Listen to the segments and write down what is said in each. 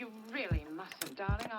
You really mustn't, darling.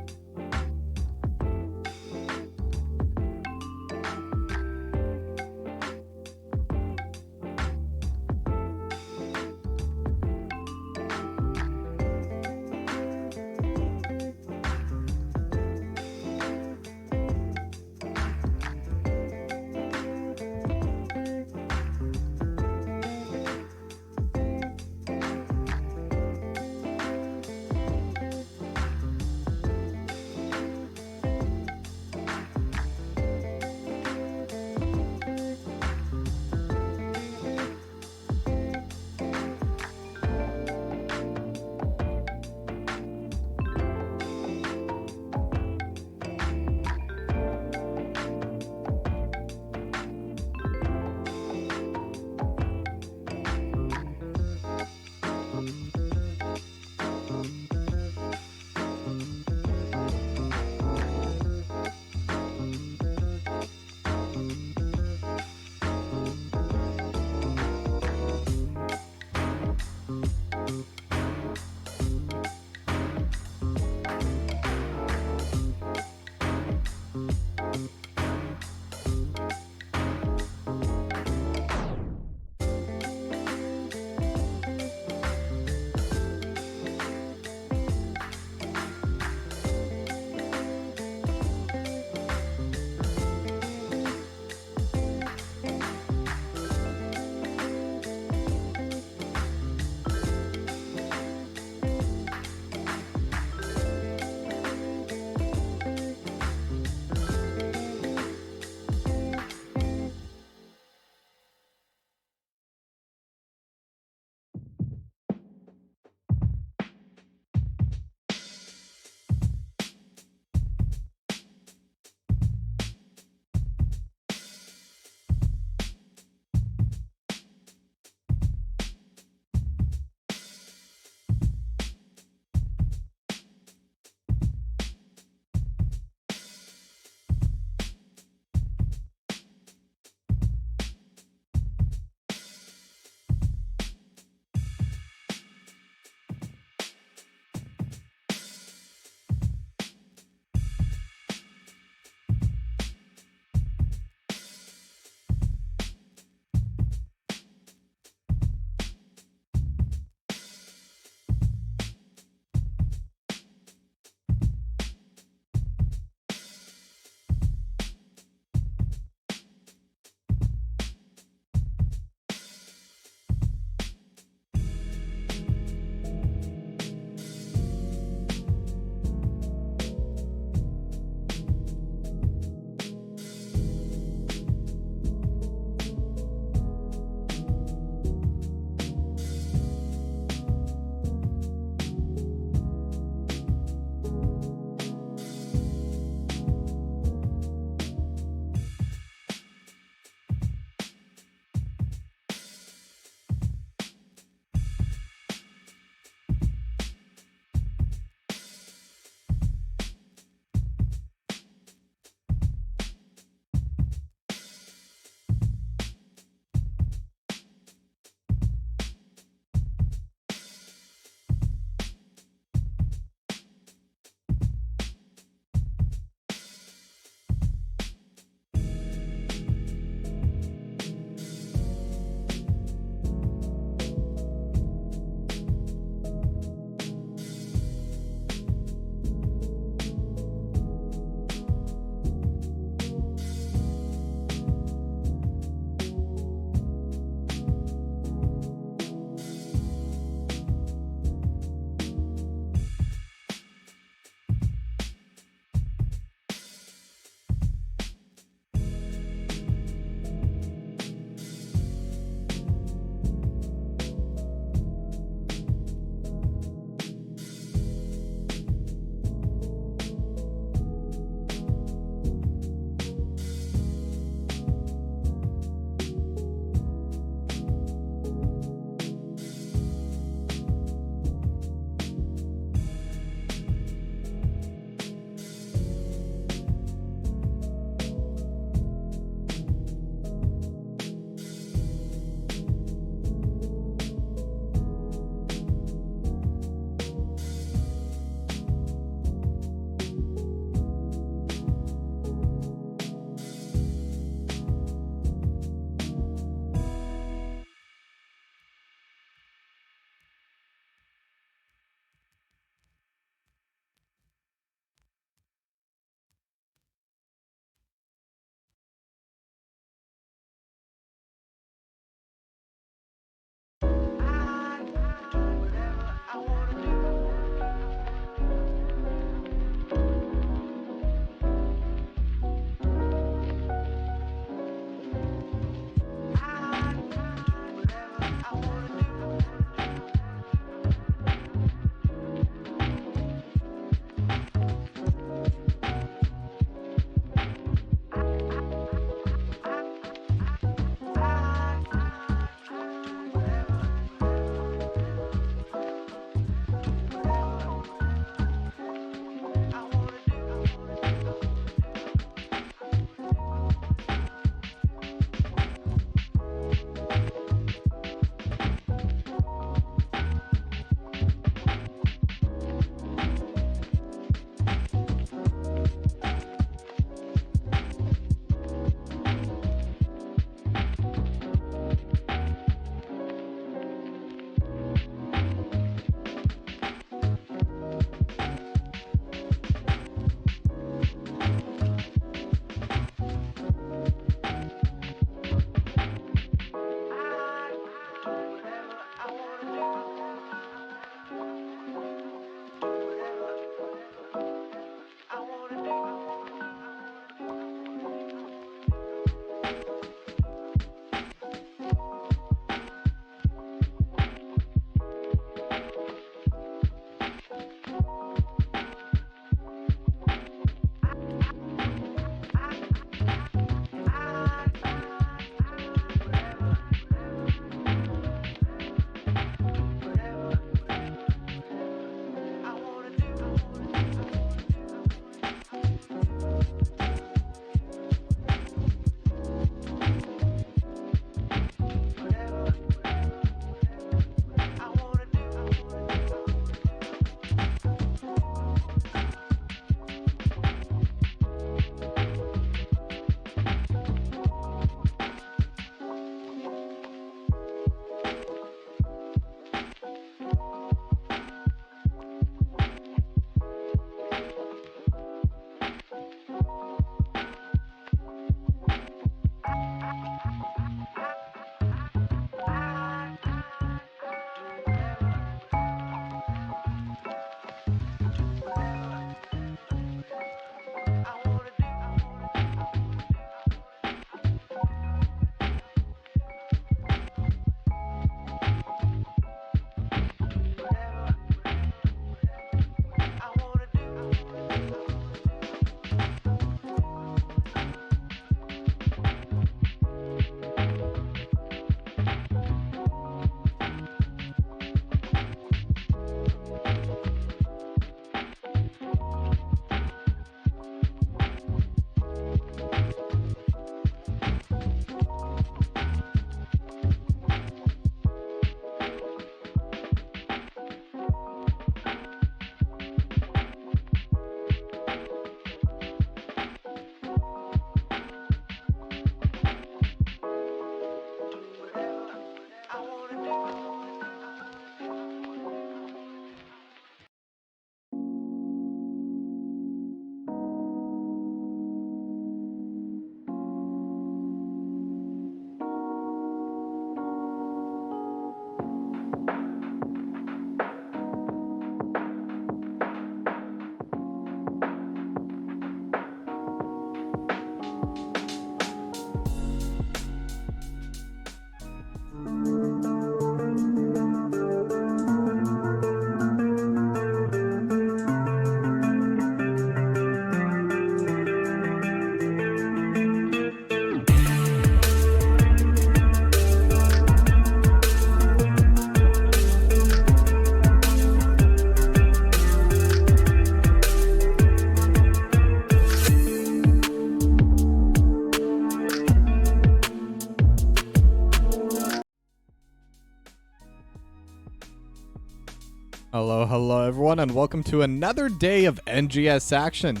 Hello everyone and welcome to another day of NGS action.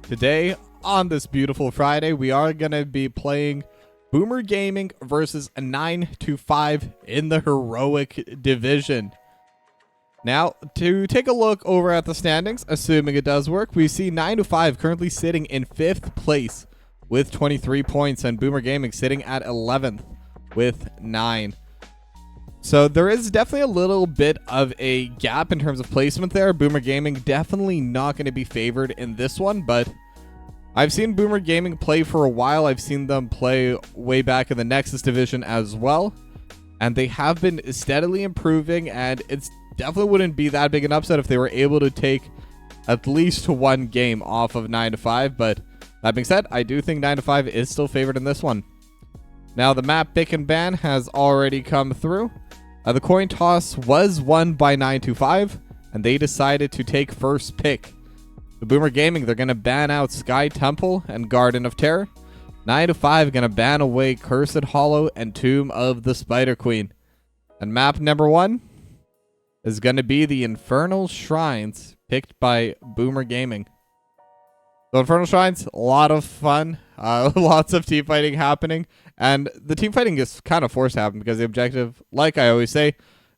Today, on this beautiful Friday, we are going to be playing BoomerGaming versus a 9-5 in the Heroic division. Now, to take a look over at the standings, assuming it does work, we see 9-5 currently sitting in 5th place with 23 points and BoomerGaming sitting at 11th with 9. So there is definitely a little bit of a gap in terms of placement there. BoomerGaming definitely not going to be favored in this one, but I've seen BoomerGaming play for a while. I've seen them play way back in the Nexus division as well, and they have been steadily improving, and it's definitely wouldn't be that big an upset if they were able to take at least one game off of 9-5, but that being said, I do think 9-5 is still favored in this one. Now the map Pick and Ban has already come through. The coin toss was won by 9-5, and they decided to take first pick. The BoomerGaming, they're going to ban out Sky Temple and Garden of Terror. 9-5 going to ban away Cursed Hollow and Tomb of the Spider Queen. And map number 1 is going to be the Infernal Shrines, picked by BoomerGaming. So Infernal Shrines, a lot of fun, lots of team fighting happening, and the team fighting is kind of forced to happen because the objective, like I always say,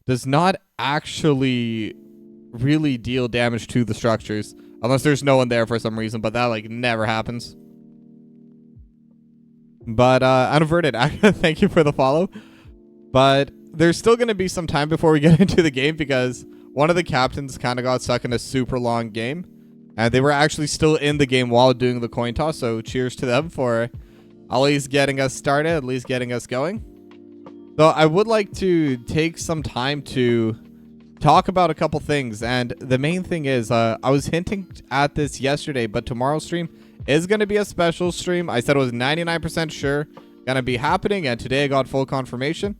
does not actually really deal damage to the structures, unless there's no one there for some reason, but that like never happens. But Unaverted, thank you for the follow. But there's still going to be some time before we get into the game because one of the captains kind of got stuck in a super long game. And they were actually still in the game while doing the coin toss, so cheers to them for at least getting us started, at least getting us going. So I would like to take some time to talk about a couple things, and the main thing is, I was hinting at this yesterday, but tomorrow's stream is going to be a special stream. I said it was 99% sure going to be happening, and today I got full confirmation.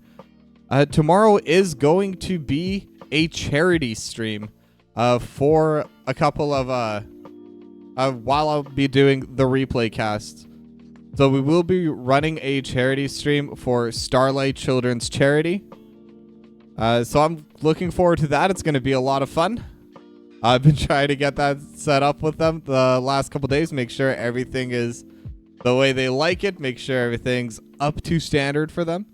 Tomorrow is going to be a charity stream. For a couple of while I'll be doing the replay cast. So we will be running a charity stream for Starlight Children's Charity. So I'm looking forward to that. It's going to be a lot of fun. I've been trying to get that set up with them the last couple days, make sure everything is the way they like it, make sure everything's up to standard for them.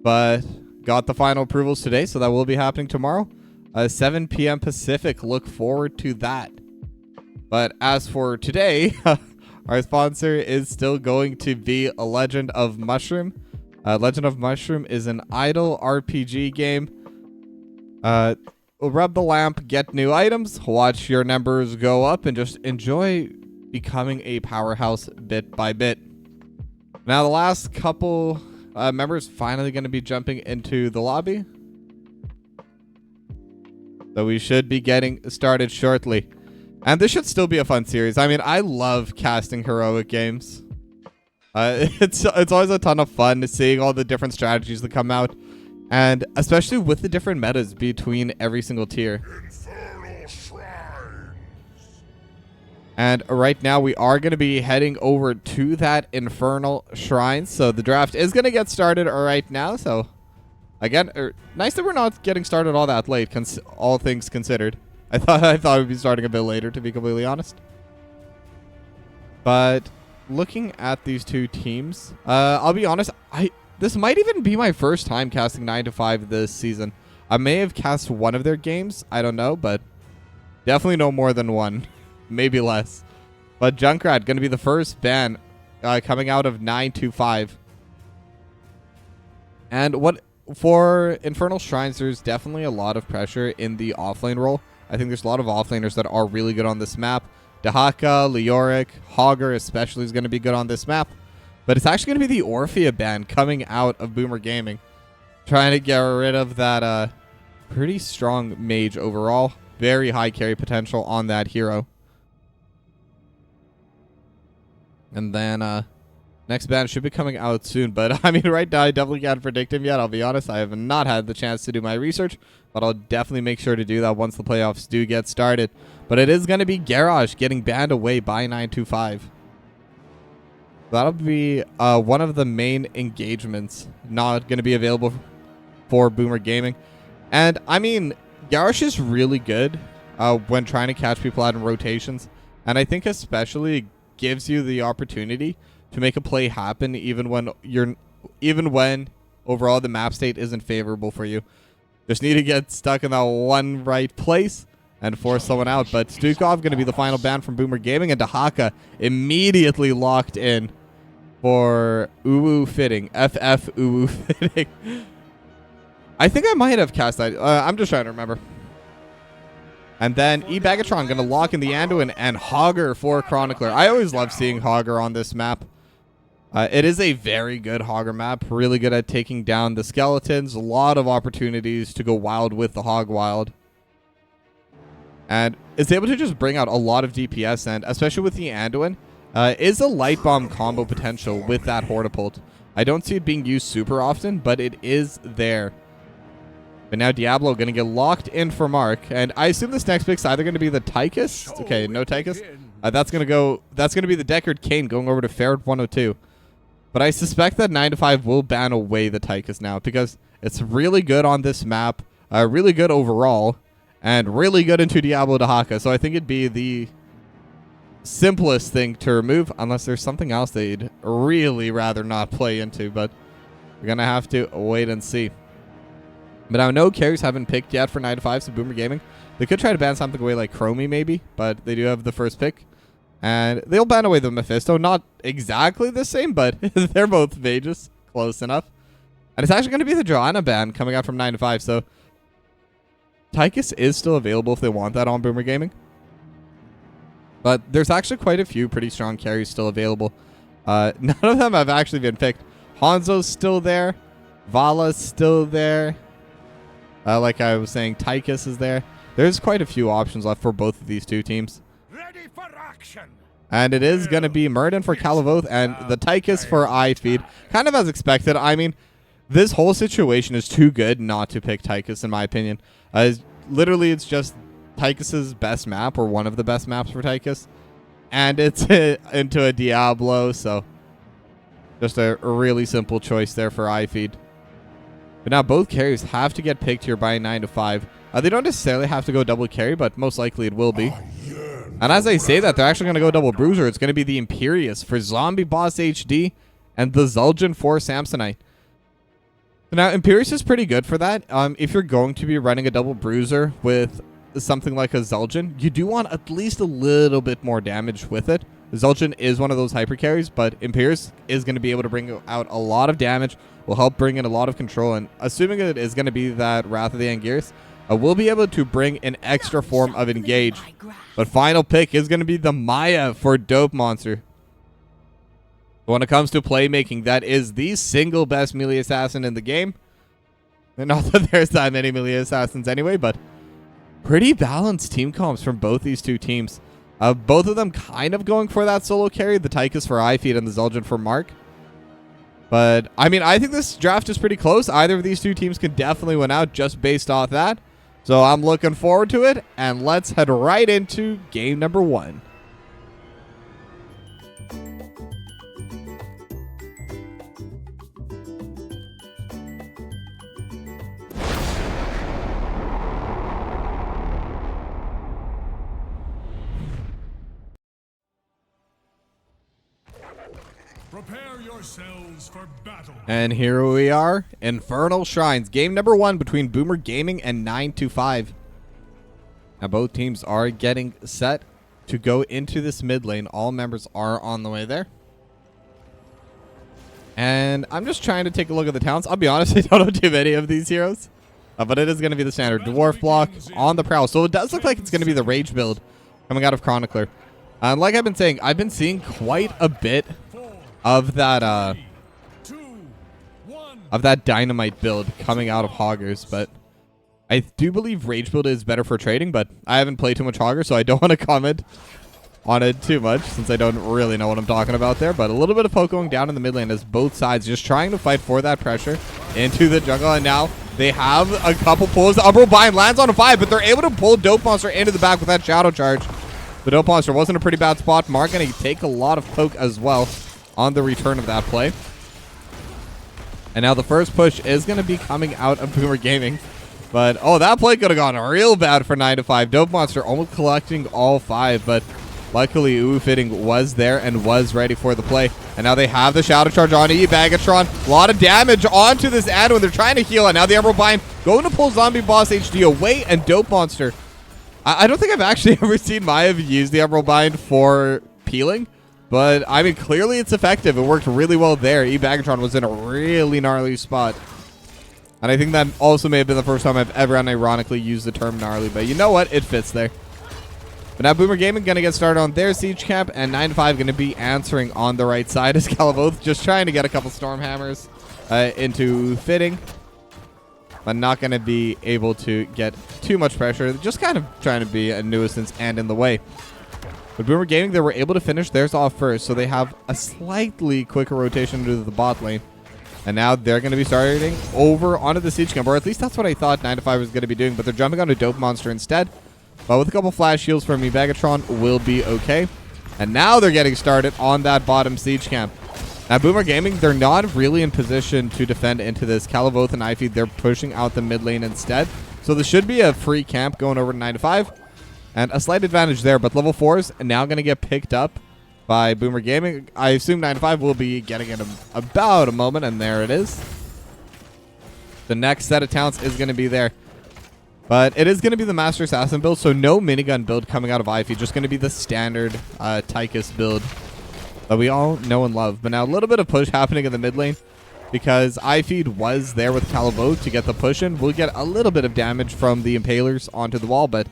But got the final approvals today, so that will be happening tomorrow. 7 p.m. Pacific. Look forward to that. But as for today, our sponsor is still going to be A Legend of Mushroom. Legend of Mushroom is an idle RPG game. Rub the lamp, get new items, watch your numbers go up, and just enjoy becoming a powerhouse bit by bit. Now, the last couple members finally going to be jumping into the lobby. So we should be getting started shortly. And this should still be a fun series. I mean, I love casting heroic games. It's always a ton of fun seeing all the different strategies that come out. And especially with the different metas between every single tier. And right now we are going to be heading over to that Infernal Shrine. So the draft is going to get started right now. So again, nice that we're not getting started all that late, all things considered. I thought we'd be starting a bit later, to be completely honest. But looking at these two teams, I'll be honest, this might even be my first time casting 9-5 this season. I may have cast one of their games, I don't know, but definitely no more than one, maybe less. But Junkrat going to be the first ban coming out of 9-5. And what for Infernal Shrines, there's definitely a lot of pressure in the offlane role. I think there's a lot of offlaners that are really good on this map. Dahaka, Leoric, Hogger especially is going to be good on this map. But it's actually going to be the Orphea ban coming out of BoomerGaming. Trying to get rid of that pretty strong mage overall. Very high carry potential on that hero. And then next ban should be coming out soon, but I mean, right now I definitely can't predict him yet. I'll be honest, I have not had the chance to do my research, but I'll definitely make sure to do that once the playoffs do get started. But it is going to be Garage getting banned away by 9-5. That'll be one of the main engagements not going to be available for BoomerGaming. And I mean, Garrosh is really good when trying to catch people out in rotations. And I think especially gives you the opportunity to make a play happen even when overall the map state isn't favorable for you. Just need to get stuck in that one right place and force someone out. But Stukov going to be the final ban from BoomerGaming, and Dahaka immediately locked in for Uwu Fitting. FF Uwu Fitting. I think I might have cast that. I'm just trying to remember. And then E-Bagatron going to lock in the Anduin and Hogger for Chronicler. I always love seeing Hogger on this map. It is a very good Hogger map. Really good at taking down the skeletons. A lot of opportunities to go wild with the Hog Wild. And it's able to just bring out a lot of DPS, and especially with the Anduin, is a light bomb combo potential with that Hortipult. I don't see it being used super often, but it is there. But now Diablo going to get locked in for Mark, and I assume this next pick's either going to be the Tychus. Okay, no Tychus. That's going to be the Deckard Kane going over to Ferret 102. But I suspect that 9-5 will ban away the Tychus now, because it's really good on this map, really good overall, and really good into Diablo Dahaka. So I think it'd be the simplest thing to remove, unless there's something else they'd really rather not play into. But we're going to have to wait and see. But I know carries haven't picked yet for 9-5, so BoomerGaming. They could try to ban something away like Chromie maybe, but they do have the first pick. And they'll ban away the Mephisto. Not exactly the same, but they're both mages. Close enough. And it's actually going to be the Joanna ban coming out from 9-5, so Tychus is still available if they want that on BoomerGaming. But there's actually quite a few pretty strong carries still available. None of them have actually been picked. Hanzo's still there. Vala's still there. Like I was saying, Tychus is there. There's quite a few options left for both of these two teams. Ready for action. And it is going to be Murden for Calavoth and the Tychus for iFeed. Kind of as expected. I mean, this whole situation is too good not to pick Tychus, in my opinion. Literally, it's just Tychus's best map, or one of the best maps for Tychus. And it's into a Diablo, so just a really simple choice there for iFeed. But now both carries have to get picked here by 9-5. They don't necessarily have to go double carry, but most likely it will be. And as I say that, they're actually going to go double bruiser. It's going to be the Imperius for Zombie Boss HD and the Zul'jin for Samsonite. Now, Imperius is pretty good for that. If you're going to be running a double bruiser with something like a Zul'jin, you do want at least a little bit more damage with it. Zul'jin is one of those hyper carries, but Imperius is going to be able to bring out a lot of damage, will help bring in a lot of control, and assuming it is going to be that Wrath of the Anguirus, we'll be able to bring an extra form of engage. But final pick is going to be the Maya for Dope Monster. When it comes to playmaking, that is the single best melee assassin in the game. And not that there's that many melee assassins anyway, but pretty balanced team comps from both these two teams. Both of them kind of going for that solo carry, the Tychus for iFeed and the Zul'jin for Mark. But, I mean, I think this draft is pretty close. Either of these two teams can definitely win out just based off that. So I'm looking forward to it, and let's head right into game number 1. Prepare yourselves for battle. And here we are, Infernal Shrines. Game number 1 between BoomerGaming and 9-5. Now both teams are getting set to go into this mid lane. All members are on the way there. And I'm just trying to take a look at the talents. I'll be honest, I don't know too many of these heroes. But it is going to be the standard Dwarf block on the prowl. So it does look like it's going to be the Rage build coming out of Chronicler. Like I've been saying, I've been seeing quite a bit of that dynamite build coming out of Hoggers, but I do believe Rage build is better for trading, but I haven't played too much Hogger, so I don't want to comment on it too much since I don't really know what I'm talking about there. But a little bit of poke going down in the mid lane as both sides just trying to fight for that pressure into the jungle, and now they have a couple pulls. The Umbral Bind lands on a 5, but they're able to pull Dope Monster into the back with that Shadow Charge. The Dope Monster was in a pretty bad spot. Mark going to take a lot of poke as well on the return of that play. And now the first push is going to be coming out of BoomerGaming. But, oh, that play could have gone real bad for 9 to 5. Dope Monster almost collecting all 5, but luckily Fitting was there and was ready for the play. And now they have the Shadow Charge on Bagatron. A lot of damage onto this ad when they're trying to heal. And now the Emerald Bind going to pull Zombie Boss HD away, and Dope Monster. I don't think I've actually ever seen Maya use the Emerald Bind for peeling. But, I mean, clearly it's effective. It worked really well there. Bagatron was in a really gnarly spot. And I think that also may have been the first time I've ever unironically used the term gnarly. But you know what? It fits there. But now BoomerGaming going to get started on their siege camp. And 9 to 5 going to be answering on the right side as Calavoth just trying to get a couple Storm Hammers into Fitting. But not going to be able to get too much pressure. Just kind of trying to be a nuisance and in the way. But BoomerGaming, they were able to finish theirs off first. So they have a slightly quicker rotation to the bot lane. And now they're going to be starting over onto the siege camp, or at least that's what I thought 9 to 5 was going to be doing. But they're jumping onto Dope Monster instead. But with a couple flash heals from Bagatron, will be okay. And now they're getting started on that bottom siege camp. Now BoomerGaming, they're not really in position to defend into this. Calavoth and Ify, they're pushing out the mid lane instead. So this should be a free camp going over to 9 to 5. And a slight advantage there, but level 4s are now going to get picked up by BoomerGaming. I assume 9 to 5 will be getting it in about a moment, and there it is. The next set of talents is going to be there. But it is going to be the Master Assassin build, so no minigun build coming out of Ify. Just going to be the standard Tychus build that we all know and love. But now a little bit of push happening in the mid lane because Ify was there with Calavoth to get the push in. We'll get a little bit of damage from the Impalers onto the wall, but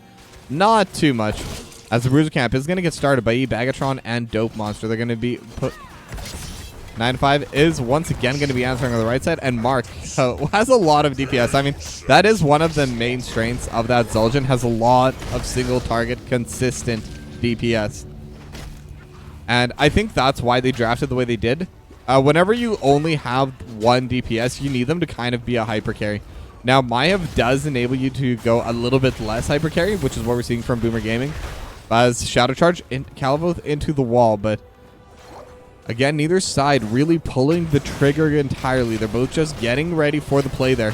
not too much. As the Bruiser camp is going to get started by Bagatron and Dope Monster. They're going to be put... 9 to 5 is once again going to be answering on the right side. And Mark has a lot of DPS. I mean, that is one of the main strengths of that Zul'jin. Has a lot of single target consistent DPS. And I think that's why they drafted the way they did. Whenever you only have one DPS, you need them to kind of be a hyper carry. Now, Maiev does enable you to go a little bit less hyper carry, which is what we're seeing from BoomerGaming. As Shadow Charge in Calavoth into the wall, but again, neither side really pulling the trigger entirely. They're both just getting ready for the play there.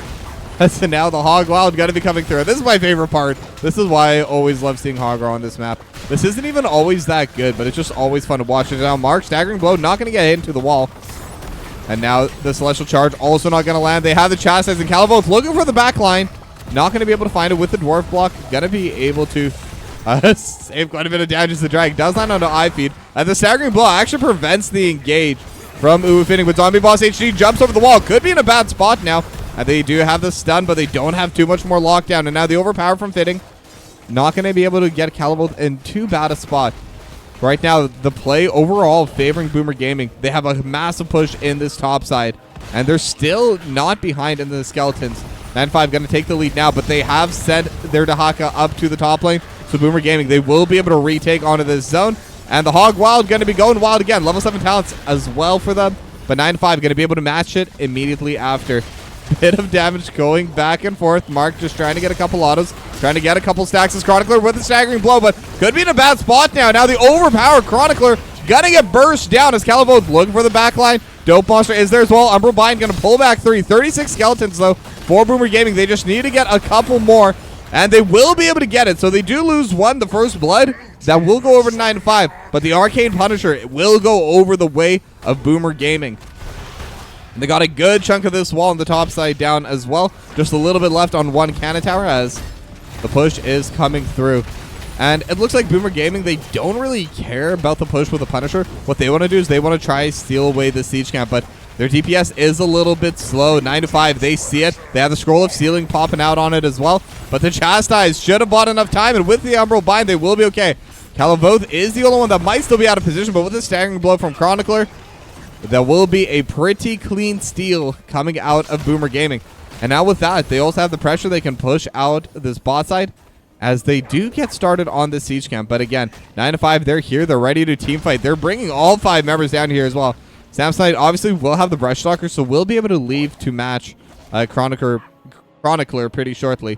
So now the Hog Wild going to be coming through. This is my favorite part. This is why I always love seeing Hog on this map. This isn't even always that good, but it's just always fun to watch. And now Mark, staggering blow, not going to get hit into the wall. And now the Celestial Charge also not going to land. They have the Chastise and Calavoth looking for the back line. Not going to be able to find it with the Dwarf Block. Going to be able to save quite a bit of damage as the drag does land onto Ifeed. And the staggering blow actually prevents the engage from Fitting, but Zombie Boss HD jumps over the wall. Could be in a bad spot now. And they do have the stun, but they don't have too much more lockdown. And now the overpower from Fitting. Not going to be able to get Calavoth in too bad a spot. Right now, the play overall favoring BoomerGaming. They have a massive push in this top side. And they're still not behind in the Skeletons. 9-5 going to take the lead now, but they have sent their Dahaka up to the top lane. So BoomerGaming, they will be able to retake onto this zone. And the Hog Wild going to be going wild again. Level 7 talents as well for them. But 9-5 going to be able to match it immediately after. Bit of damage going back and forth. Mark just trying to get a couple autos. Trying to get a couple stacks as Chronicler with a staggering blow. But could be in a bad spot now. Now the overpowered Chronicler going to get burst down as Calavoth looking for the backline. Dope Monster is there as well. Umbral Bind going to pull back 3. 36 Skeletons though for BoomerGaming. They just need to get a couple more. And they will be able to get it. So they do lose one, the First Blood. That will go over to 9-5. But the Arcane Punisher, it will go over the way of BoomerGaming. And they got a good chunk of this wall on the top side down as well. Just a little bit left on one cannon tower as the push is coming through. And it looks like BoomerGaming, they don't really care about the push with the Punisher. What they want to do is they want to try steal away the siege camp. But their DPS is a little bit slow. 9-5, they see it. They have the Scroll of Sealing popping out on it as well. But the Chastise should have bought enough time. And with the Umbral Bind, they will be okay. Calavoth is the only one that might still be out of position. But with the staggering blow from Chronicler, there will be a pretty clean steal coming out of BoomerGaming. And now with that, they also have the pressure. They can push out this bot side as they do get started on the siege camp. But again, 9-5, they're here. They're ready to team fight. They're bringing all 5 members down here as well. Samsonite obviously will have the Brush Stalker, so we'll be able to leave to match Chronicler pretty shortly.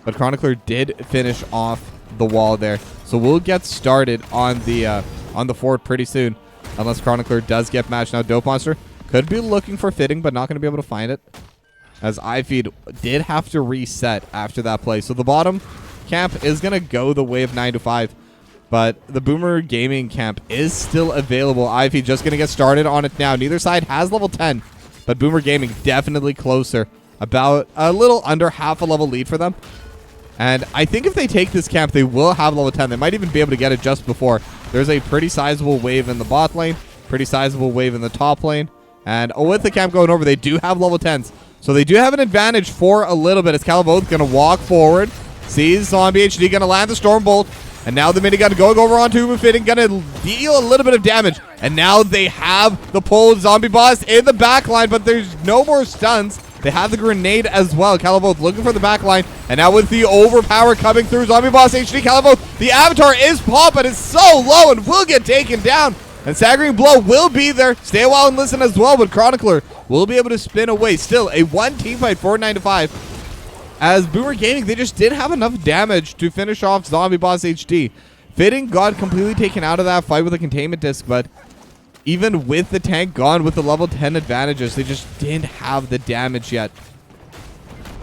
But Chronicler did finish off the wall there. So we'll get started on the fort pretty soon. Unless Chronicler does get matched. Now Dope Monster could be looking for Fitting, but not going to be able to find it. as iFeed did have to reset after that play. So the bottom camp is going to go the way of 9 to 5. But the Boomer Gaming camp is still available. iFeed just going to get started on it now. Neither side has level 10, but Boomer Gaming definitely closer. About a little under half a level lead for them. And I think if they take this camp, they will have level 10. They might even be able to get it just before. There's a pretty sizable wave in the bot lane, pretty sizable wave in the top lane. And with the camp going over, they do have level 10s. So they do have an advantage for a little bit as Calavoth going to walk forward. Sees Zombie HD going to land the Stormbolt. And now the minigun going over onto Fitting, going to deal a little bit of damage. And now they have the pull Zombie Boss in the back line, but there's no more stuns. They have the grenade as well. Calavoth looking for the back line. And now with the overpower coming through Zombie Boss HD, Calavoth, the avatar is popped, but it's so low and will get taken down. And Staggering Blow will be there. Stay a while and listen as well, but Chronicler will be able to spin away. Still a one team fight for 9 to 5. As Boomer Gaming, they just didn't have enough damage to finish off Zombie Boss HD. Fitting got completely taken out of that fight with a containment disc, but even with the tank gone with the level 10 advantages, they just didn't have the damage yet.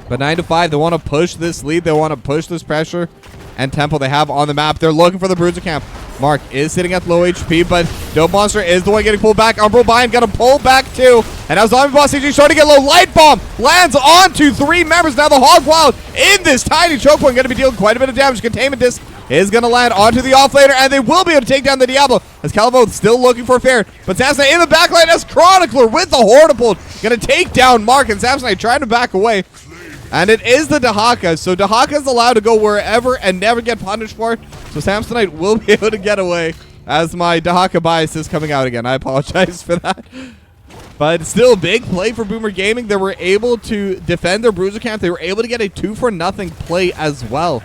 But 9 to 5, they want to push this lead. They want to push this pressure and tempo they have on the map. They're looking for the Bruiser camp. Mark is sitting at low HP, but Dope Monster is the one getting pulled back. Umbral Bind got to pull back too. And now Zombie Boss HD starting to get low. Light Bomb lands onto 3 members. Now the Hog Wild in this tiny choke point going to be dealing quite a bit of damage. Containment Disc is going to land onto the offlaner, and they will be able to take down the Diablo as Calavoth still looking for a fair. But Samsonite in the backline as Chronicler with the Hortipult going to take down Mark, and Samsonite trying to back away. And it is the Dahaka, so Dahaka is allowed to go wherever and never get punished for it. So Samsonite will be able to get away as my Dahaka bias is coming out again. I apologize for that. But still a big play for Boomer Gaming. They were able to defend their Bruiser camp. They were able to get a 2-for-0 play as well.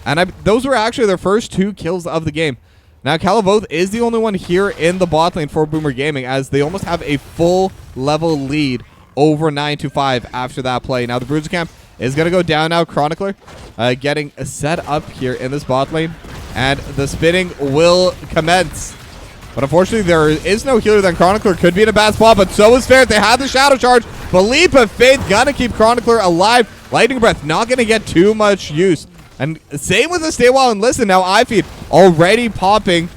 And those were actually their first 2 kills of the game. Now Calavoth is the only one here in the bot lane for Boomer Gaming as they almost have a full level lead over 9 to 5 after that play. Now the Bruiser camp is going to go down now. Chronicler getting set up here in this bot lane. And the spinning will commence. But unfortunately, there is no healer. Then Chronicler could be in a bad spot, but so is Ferret. They have the Shadow Charge. But Leap of Faith going to keep Chronicler alive. Lightning Breath not going to get too much use. And same with the Stay While and Listen. Now iFeed already popping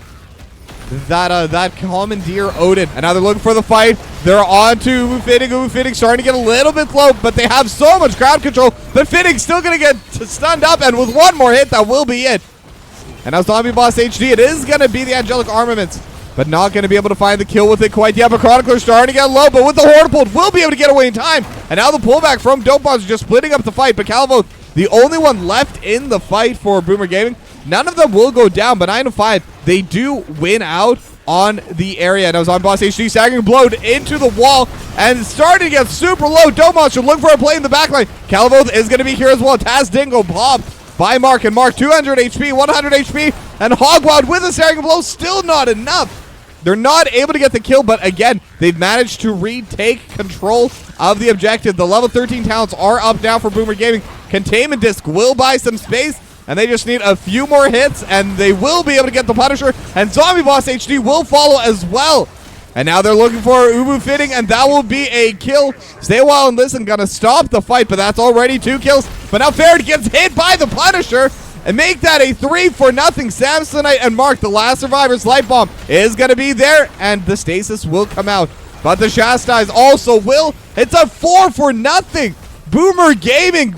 that Commandeer Odin. And now they're looking for the fight. They're on to Fitting. Fitting starting to get a little bit low, but they have so much crowd control. But Fitting's still going to get stunned up, and with one more hit, that will be it. And now Zombie Boss HD, it is going to be the Angelic Armaments, but not going to be able to find the kill with it quite yet. But Chronicler's starting to get low, but with the Hortipult, will be able to get away in time. And now the pullback from Dope Monster just splitting up the fight. But Calavoth, the only one left in the fight for Boomer Gaming. None of them will go down, but 9 to 5, they do win out on the area. Now Zombie Boss HD staggering blowed into the wall and starting to get super low. Dope Monster looking for a play in the backline. Calavoth is going to be here as well. Taz Dingo popped by Mark, and Mark 200 HP, 100 HP, and Hogwild with a staggering blow, still not enough. They're not able to get the kill, but again, they've managed to retake control of the objective. The level 13 talents are up now for Boomer Gaming. Containment Disc will buy some space, and they just need a few more hits, and they will be able to get the Punisher, and Zombie Boss HD will follow as well. And now they're looking for Ubu Fitting, and that will be a kill. Stay a while and listen, gonna stop the fight, but that's already 2 kills. But now Ferret gets hit by the Punisher, and make that a 3-for-0. Samsonite and Mark, the last survivor's Light Bomb, is gonna be there, and the Stasis will come out. But the Chastise also will. It's a 4-for-0. Boomer Gaming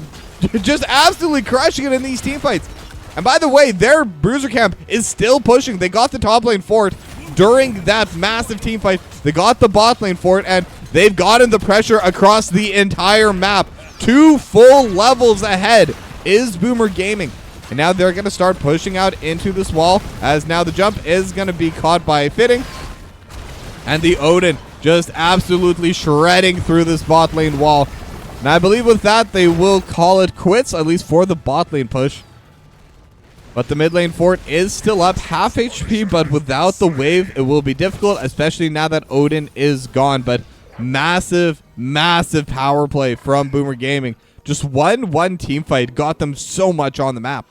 just absolutely crushing it in these team fights. And by the way, their Bruiser camp is still pushing. They got the top lane for it during that massive team fight. They got the bot lane for it, and they've gotten the pressure across the entire map. 2 full levels ahead is Boomer Gaming. And now they're going to start pushing out into this wall, as now the jump is going to be caught by Fitting. And the Odin just absolutely shredding through this bot lane wall. And I believe with that, they will call it quits, at least for the bot lane push. But the mid lane fort is still up, half HP, but without the wave, it will be difficult, especially now that Odin is gone. But massive, massive power play from Boomer Gaming. Just one team fight got them so much on the map.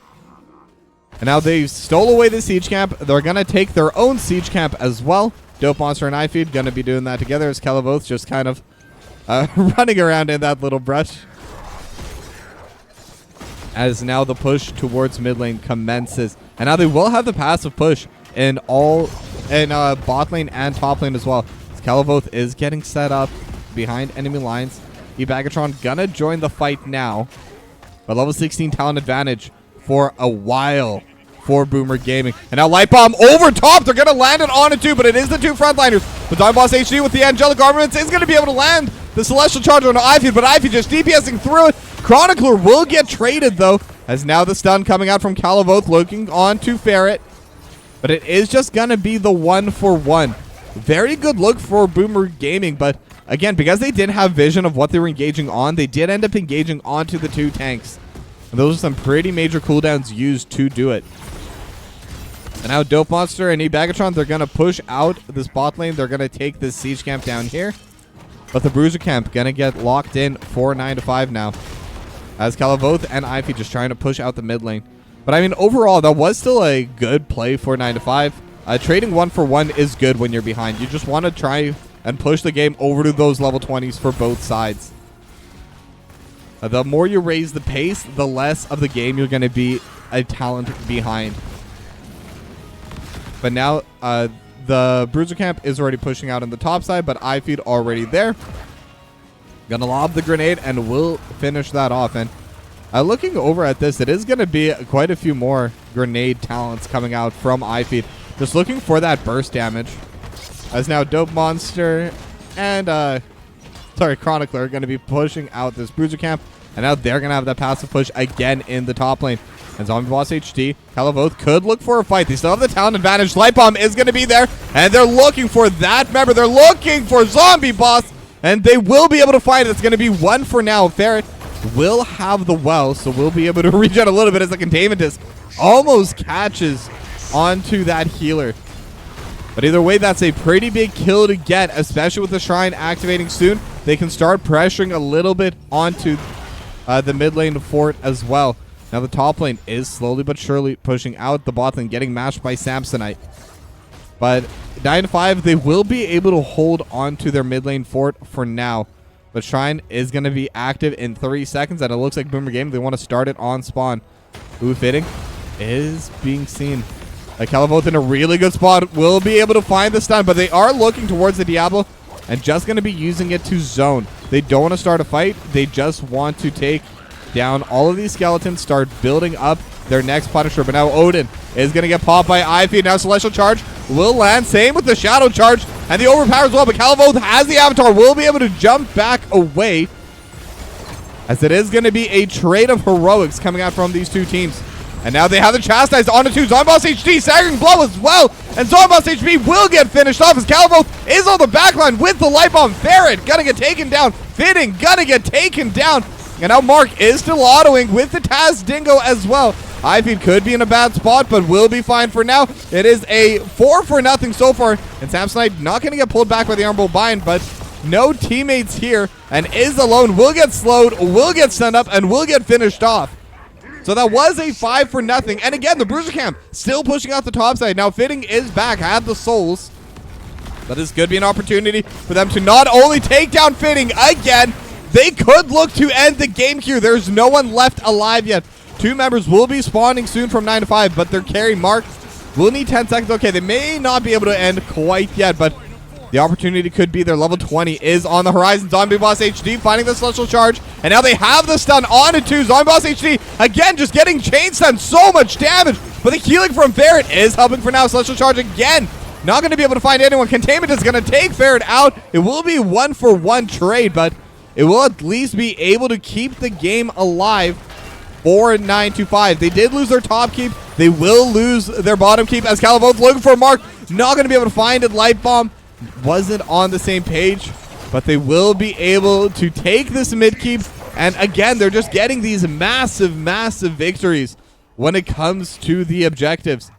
And now they stole away the siege camp. They're going to take their own siege camp as well. Dope Monster and iFeed going to be doing that together as Calavoth just kind of running around in that little brush. As now the push towards mid lane commences. And now they will have the passive push in bot lane and top lane as well. Calavoth is getting set up behind enemy lines. Ebagatron gonna join the fight now. But level 16 talent advantage for a while for BoomerGaming. And now Light Bomb over top. They're gonna land it on it too, but it is the two frontliners. But Diamond Boss HD with the Angelic Armaments is gonna be able to land the Celestial Charge on Ivy, but Ivy just DPSing through it. Chronicler will get traded though, as now the stun coming out from Calavoth looking on to Ferret. But it is just gonna be the 1-for-1. Very good look for BoomerGaming, but again, because they didn't have vision of what they were engaging on, they did end up engaging onto the two tanks. And those are some pretty major cooldowns used to do it. And now Dope Monster and Ebagatron, they're going to push out this bot lane. They're going to take this siege camp down here. But the Bruiser camp going to get locked in for 9-5 now. As Calavoth and Ivy just trying to push out the mid lane. But I mean, overall, that was still a good play for 9-5. Trading 1-for-1 is good when you're behind. You just want to try and push the game over to those level 20s for both sides. The more you raise the pace, the less of the game you're going to be a talent behind. But now the Bruiser camp is already pushing out on the top side, but iFeed already there. Gonna lob the grenade and will finish that off. And looking over at this, it is going to be quite a few more grenade talents coming out from iFeed. Just looking for that burst damage. As now Dope Monster and Chronicler are going to be pushing out this Bruiser camp. And now they're going to have that passive push again in the top lane. And Zombie Boss HD, Calavoth could look for a fight. They still have the talent advantage. Light Bomb is going to be there. And they're looking for that member. They're looking for Zombie Boss. And they will be able to find it. It's going to be one for now. Ferret will have the well, so we'll be able to regen a little bit as the containment disc almost catches onto that healer. But either way, that's a pretty big kill to get, especially with the Shrine activating soon. They can start pressuring a little bit onto the mid lane fort as well. Now the top lane is slowly but surely pushing out the bot lane, getting mashed by Samsonite. But 9-5, they will be able to hold on to their mid lane fort for now. But Shrine is going to be active in 3 seconds, and it looks like BoomerGaming, they want to start it on spawn. Ooh, fitting is being seen. Calavoth in a really good spot, will be able to find the stun, but they are looking towards the Diablo and just going to be using it to zone. They don't want to start a fight. They just want to take down all of these skeletons, start building up their next Punisher. But now Odin is going to get popped by Ivy. Now Celestial Charge will land. Same with the Shadow Charge and the Overpower as well. But Calavoth has the Avatar, will be able to jump back away, as it is going to be a trade of heroics coming out from these two teams. And now they have the Chastised onto two. Zombie Boss HD, staggering blow as well. And Zombie Boss HD will get finished off as Calavoth is on the backline with the Light Bomb. Ferret gonna get taken down. Fitting gonna get taken down. And now Mark is still autoing with the Taz Dingo as well. Ivy could be in a bad spot, but will be fine for now. It is a 4-for-0 so far. And Samsonite not gonna get pulled back by the Armbolt Bind, but no teammates here. And is alone, will get slowed, will get stunned up, and will get finished off. So that was a 5-for-0. And again, the Bruiser camp still pushing out the top side. Now Fitting is back, had the souls. But this could be an opportunity for them to not only take down Fitting again, they could look to end the game here. There's no one left alive yet. 2 members will be spawning soon from 9-5, but their carry Mark will need 10 seconds. Okay, they may not be able to end quite yet, but the opportunity could be there. Level 20 is on the horizon. Zombie Boss HD finding the Celestial Charge. And now they have the stun on it too. Zombie Boss HD, again, just getting chain stun. So much damage. But the healing from Ferret is helping for now. Celestial Charge again. Not going to be able to find anyone. Containment is going to take Ferret out. It will be 1-for-1 trade, but it will at least be able to keep the game alive for 9-5. They did lose their top keep. They will lose their bottom keep as Calavoth looking for a Mark. Not going to be able to find it. Light Bomb wasn't on the same page, but they will be able to take this mid keep. And again, they're just getting these massive victories when it comes to the objectives.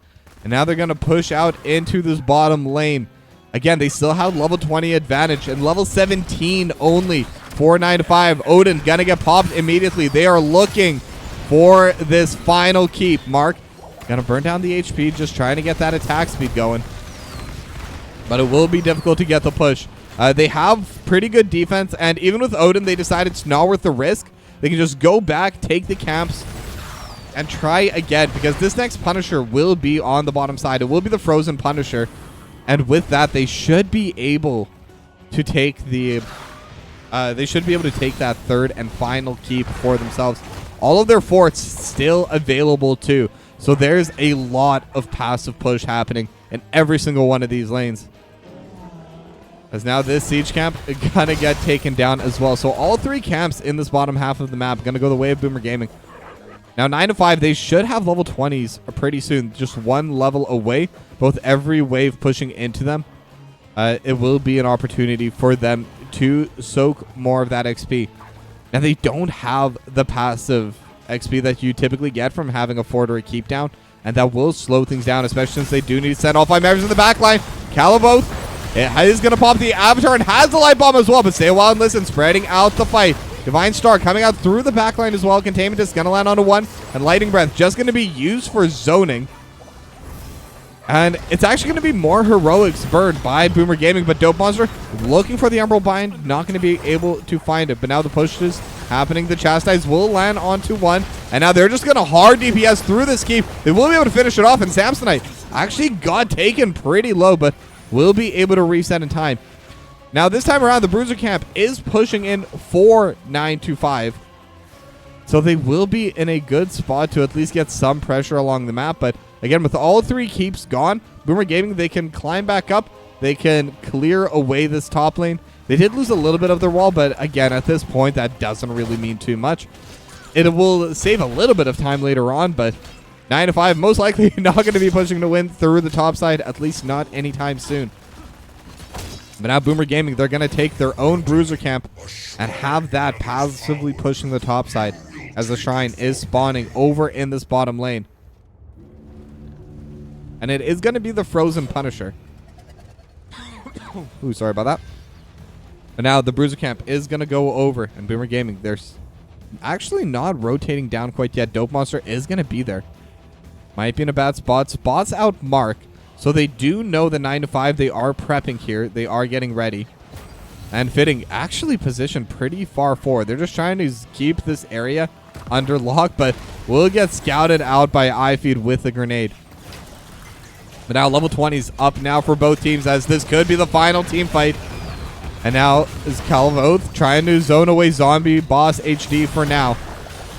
And now they're going to push out into this bottom lane. Again, they still have level 20 advantage and level 17 only for 9-5. Odin gonna get popped immediately. They are looking for this final keep. Mark gonna burn down the HP, just trying to get that attack speed going. But it will be difficult to get the push. They have pretty good defense, and even with Odin, they decided it's not worth the risk. They can just go back, take the camps, and try again, because this next Punisher will be on the bottom side. It will be the Frozen Punisher, and with that, they should be able to take the that third and final keep for themselves. All of their forts still available too, so there's a lot of passive push happening in every single one of these lanes. As now this siege camp is gonna get taken down as well. So all 3 camps in this bottom half of the map gonna go the way of BoomerGaming. Now 9 to 5, they should have level 20s pretty soon, just 1 level away. Both every wave pushing into them, it will be an opportunity for them to soak more of that XP. Now they don't have the passive XP that you typically get from having a fort or a keep down, and that will slow things down, especially since they do need to send all 5 members in the back line. Calavoth is going to pop the Avatar and has the Light Bomb as well, but stay a while and listen, spreading out the fight. Divine Star coming out through the back line as well. Containment is going to land onto 1, and Lightning Breath just going to be used for zoning. And it's actually going to be more heroics burned by BoomerGaming, but Dope Monster looking for the Emerald Bind, not going to be able to find it. But now the push is happening. The Chastise will land onto 1, and now they're just going to hard DPS through this keep. They will be able to finish it off, and Samsonite actually got taken pretty low, but will be able to reset in time. Now this time around, the Bruiser camp is pushing in for 925. So they will be in a good spot to at least get some pressure along the map. But again, with all 3 keeps gone, BoomerGaming, they can climb back up. They can clear away this top lane. They did lose a little bit of their wall, but again, at this point, that doesn't really mean too much. It will save a little bit of time later on, but 9 to 5, most likely not going to be pushing to win through the top side, at least not anytime soon. But now BoomerGaming, they're going to take their own Bruiser camp and have that passively pushing the top side as the Shrine is spawning over in this bottom lane. And it is going to be the Frozen Punisher. Ooh, sorry about that. But now the Bruiser camp is going to go over, and BoomerGaming, they're actually not rotating down quite yet. Dope Monster is going to be there. Might be in a bad spot. Spots out Mark. So they do know the 9 to 5. They are prepping here. They are getting ready. And Fitting actually positioned pretty far forward. They're just trying to keep this area under lock, but will get scouted out by iFeed with a grenade. But now level 20's up now for both teams, as this could be the final team fight. And now is Calavoth trying to zone away Zombie Boss HD for now.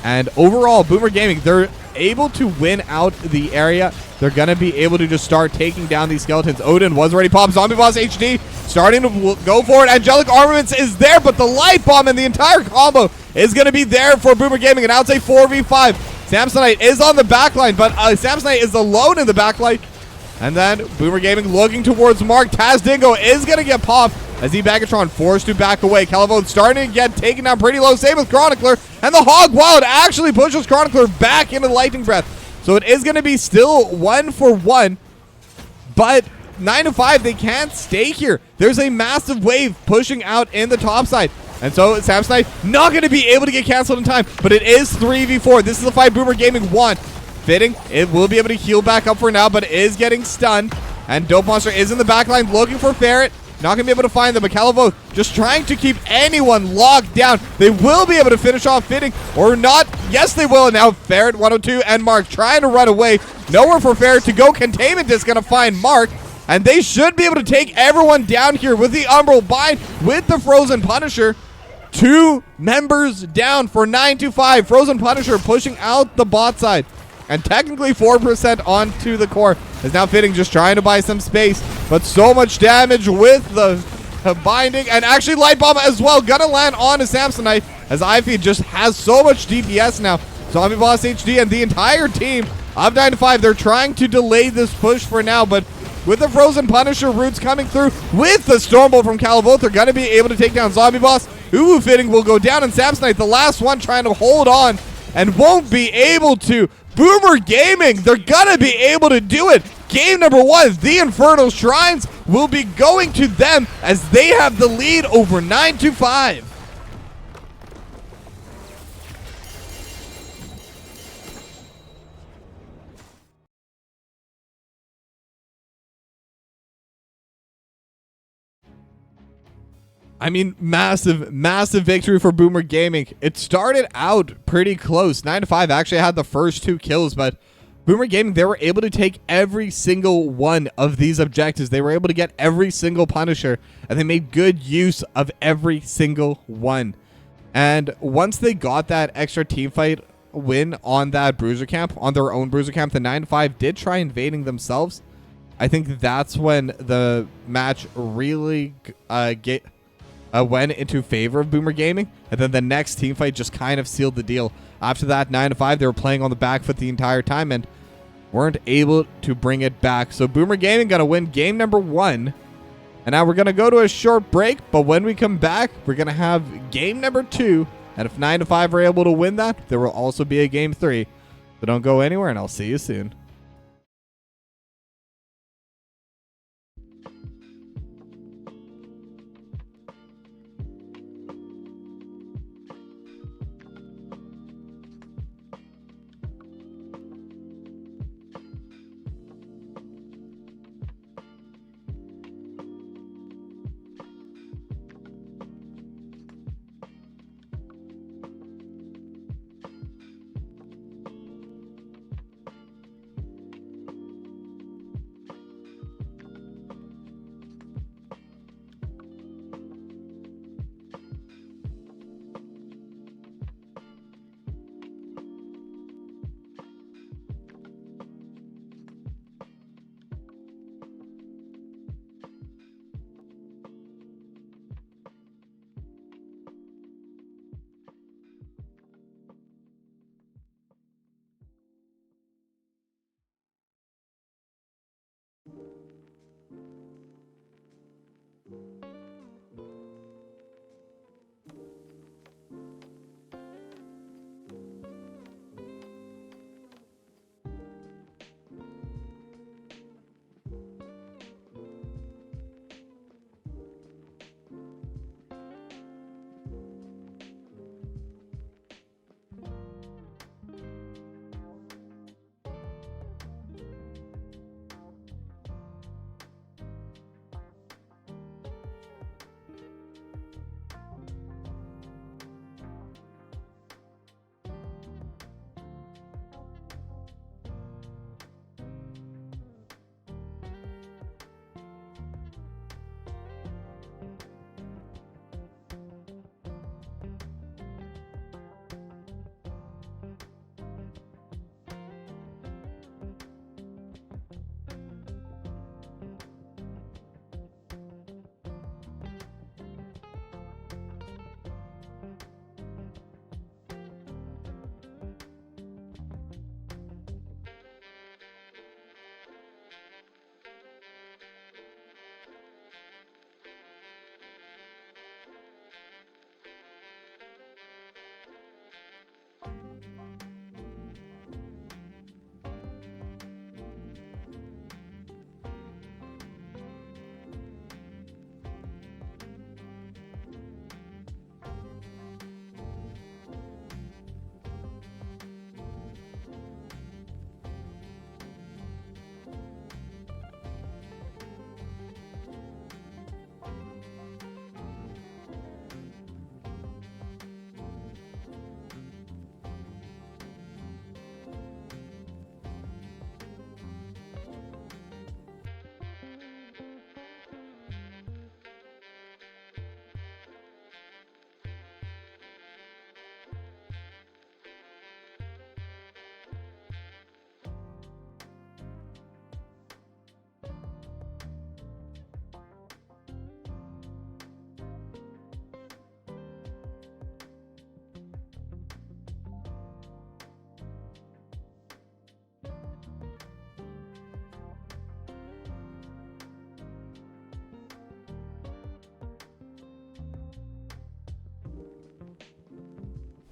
And overall, BoomerGaming, they're able to win out the area. They're going to be able to just start taking down these skeletons. Odin was already popped. Zombie Boss HD starting to go for it. Angelic Armaments is there, but the Light Bomb and the entire combo is going to be there for BoomerGaming. And now it's a 4v5. Samsonite is on the backline, but Samsonite is alone in the backline. And then BoomerGaming looking towards Mark. Taz Dingo is going to get popped as Bagatron forced to back away. Calavoth starting to get taken down pretty low. Same with Chronicler. And the Hog Wild actually pushes Chronicler back into the Lightning Breath. So it is going to be still 1-for-1. But 9 to 5, they can't stay here. There's a massive wave pushing out in the top side. And so Samsonite not going to be able to get canceled in time. But it is 3v4. This is the fight BoomerGaming want. Fitting, it will be able to heal back up for now, but it is getting stunned. And Dope Monster is in the backline looking for Ferret. Not going to be able to find them. Calavoth just trying to keep anyone locked down. They will be able to finish off Fitting or not. Yes, they will. And now Ferret 102 and Mark trying to run away. Nowhere for Ferret to go. Containment is going to find Mark. And they should be able to take everyone down here with the Umbral Bind with the Frozen Punisher. 2 members down for 9-5. Frozen Punisher pushing out the bot side. And technically 4% onto the core. Is now Fitting just trying to buy some space. But so much damage with the binding. And actually Light Bomb as well. Gonna land on a Samsonite. As iFeed just has so much DPS now. Zombie Boss HD and the entire team of 9 to 5. They're trying to delay this push for now. But with the Frozen Punisher roots coming through. With the Stormbolt from Calavoth. They're gonna be able to take down Zombie Boss. Uwu Fitting will go down. And Samsonite, the last one, trying to hold on. And won't be able to. BoomerGaming, they're gonna be able to do it. Game number 1, the Infernal Shrines will be going to them as they have the lead over 9-5. I mean, massive, massive victory for BoomerGaming. It started out pretty close. 9-5 actually had the first 2 kills, but BoomerGaming, they were able to take every single one of these objectives. They were able to get every single Punisher, and they made good use of every single one. And once they got that extra team fight win on that bruiser camp, on their own bruiser camp, the 9-5 did try invading themselves. I think that's when the match really went into favor of BoomerGaming, and then the next team fight just kind of sealed the deal. After that, 9-5, they were playing on the back foot the entire time and weren't able to bring it back. So BoomerGaming got to win game number 1. And now we're going to go to a short break, but when we come back, we're going to have game number 2. And if 9-5 are able to win that, there will also be a game 3. So don't go anywhere, and I'll see you soon.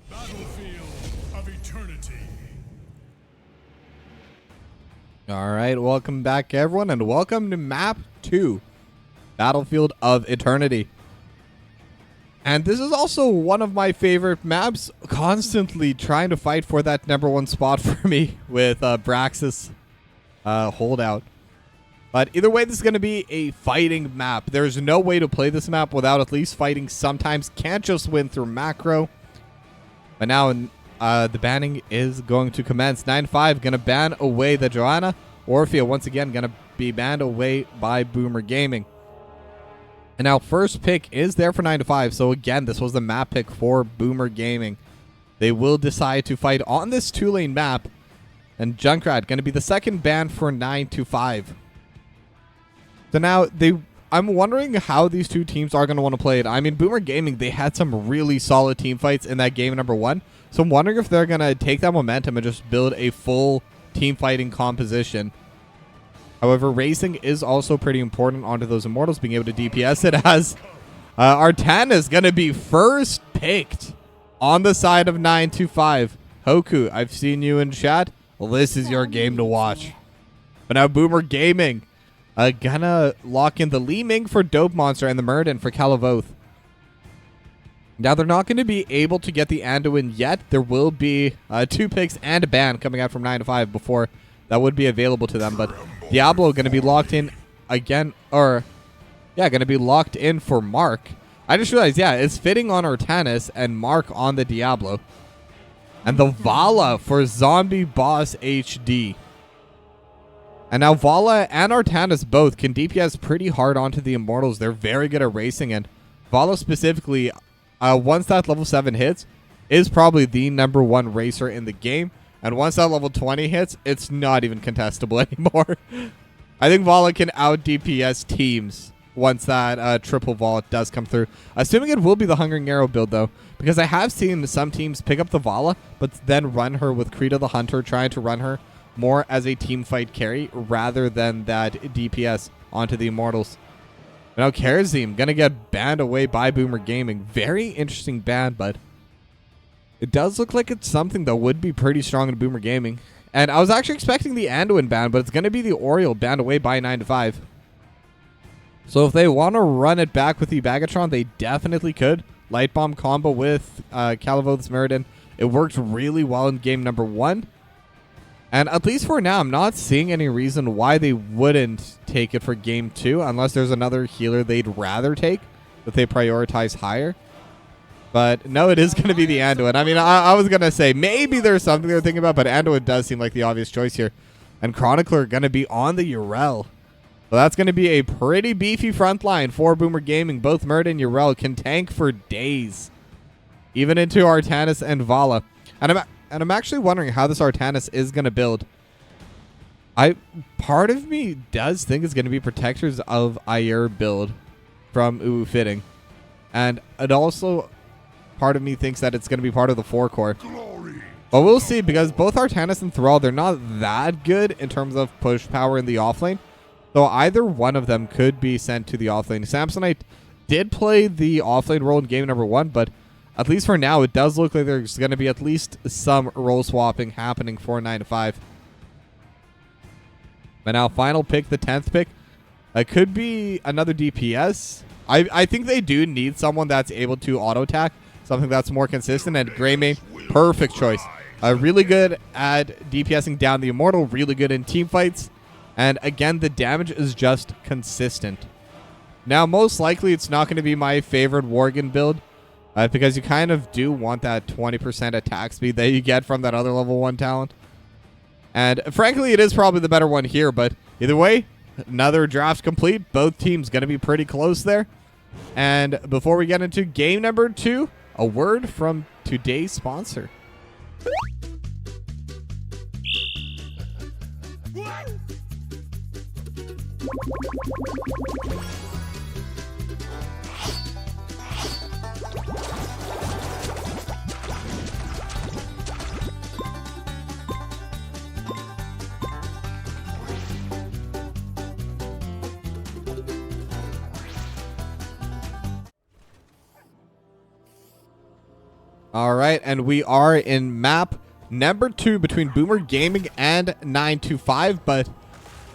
Battlefield of eternity. All right, welcome back, everyone, and welcome to Map 2, Battlefield of Eternity. And this is also one of my favorite maps, constantly trying to fight for that #1 spot for me with Braxis holdout. But either way, this is going to be a fighting map. There's no way to play this map without at least fighting sometimes. Can't just win through macro. But now the banning is going to commence. 9-5 going to ban away the Joanna. Orphea once again going to be banned away by BoomerGaming. And now first pick is there for 9-5. So again, this was the map pick for BoomerGaming. They will decide to fight on this 2-lane map. And Junkrat going to be the second ban for 9-5. So now I'm wondering how these two teams are going to want to play it. I mean, BoomerGaming, they had some really solid team fights in that game number 1. So I'm wondering if they're going to take that momentum and just build a full team fighting composition. However, racing is also pretty important onto those Immortals, being able to DPS it, as Artana is going to be first picked on the side of 9-5. Hoku, I've seen you in chat. Well, this is your game to watch. But now BoomerGaming gonna lock in the Li Ming for Dope Monster and the Murden for Calavoth. Now, they're not going to be able to get the Anduin yet. There will be 2 picks and a ban coming out from 9-5 before that would be available to them. But Diablo going to be locked in again, or yeah, going to be locked in for Mark. I just realized, yeah, it's fitting on Artanis and Mark on the Diablo. And the Vala for Zombie Boss HD. And now Vala and Artanis both can DPS pretty hard onto the Immortals. They're very good at racing, and Vala specifically, once that level 7 hits, is probably the #1 racer in the game. And once that level 20 hits, it's not even contestable anymore. I think Vala can out DPS teams once that triple vault does come through. Assuming it will be the Hungering Arrow build, though, because I have seen some teams pick up the Vala, but then run her with Krita the Hunter, trying to run her more as a team fight carry rather than that DPS onto the Immortals. But now Karazim going to get banned away by BoomerGaming. Very interesting ban, but it does look like it's something that would be pretty strong in BoomerGaming. And I was actually expecting the Anduin ban, but it's going to be the Oriole banned away by 9-5. So if they want to run it back with the Bagatron, they definitely could. Light Bomb combo with Calavoth's Meridian. It worked really well in game number 1. And at least for now, I'm not seeing any reason why they wouldn't take it for game 2, unless there's another healer they'd rather take, that they prioritize higher. But no, it is going to be the Anduin. I mean, I was going to say maybe there's something they're thinking about, but Anduin does seem like the obvious choice here. And Chronicler going to be on the Urel. So that's going to be a pretty beefy front line for BoomerGaming. Both Murd and Urel can tank for days, even into Artanis and Vala. And I'm actually wondering how this Artanis is going to build. Part of me does think it's going to be Protectors of Ayer build from Uwu Fitting. And it also, part of me thinks that it's going to be part of the 4-core. But we'll see, because both Artanis and Thrall, they're not that good in terms of push power in the offlane. So either one of them could be sent to the offlane. Samsonite did play the offlane role in game number 1, but at least for now, it does look like there's going to be at least some role swapping happening for 9-5. But now, final pick, the 10th pick. It could be another DPS. I think they do need someone that's able to auto-attack, something that's more consistent, and Greymane, perfect choice. Really good at DPSing down the Immortal, really good in team fights, and again, the damage is just consistent. Now, most likely, it's not going to be my favorite Worgen build, because you kind of do want that 20% attack speed that you get from that other level 1 talent. And frankly, it is probably the better one here, but either way, another draft complete. Both teams going to be pretty close there. And before we get into game number 2, a word from today's sponsor. All right, and we are in map number 2 between BoomerGaming and 9-5, but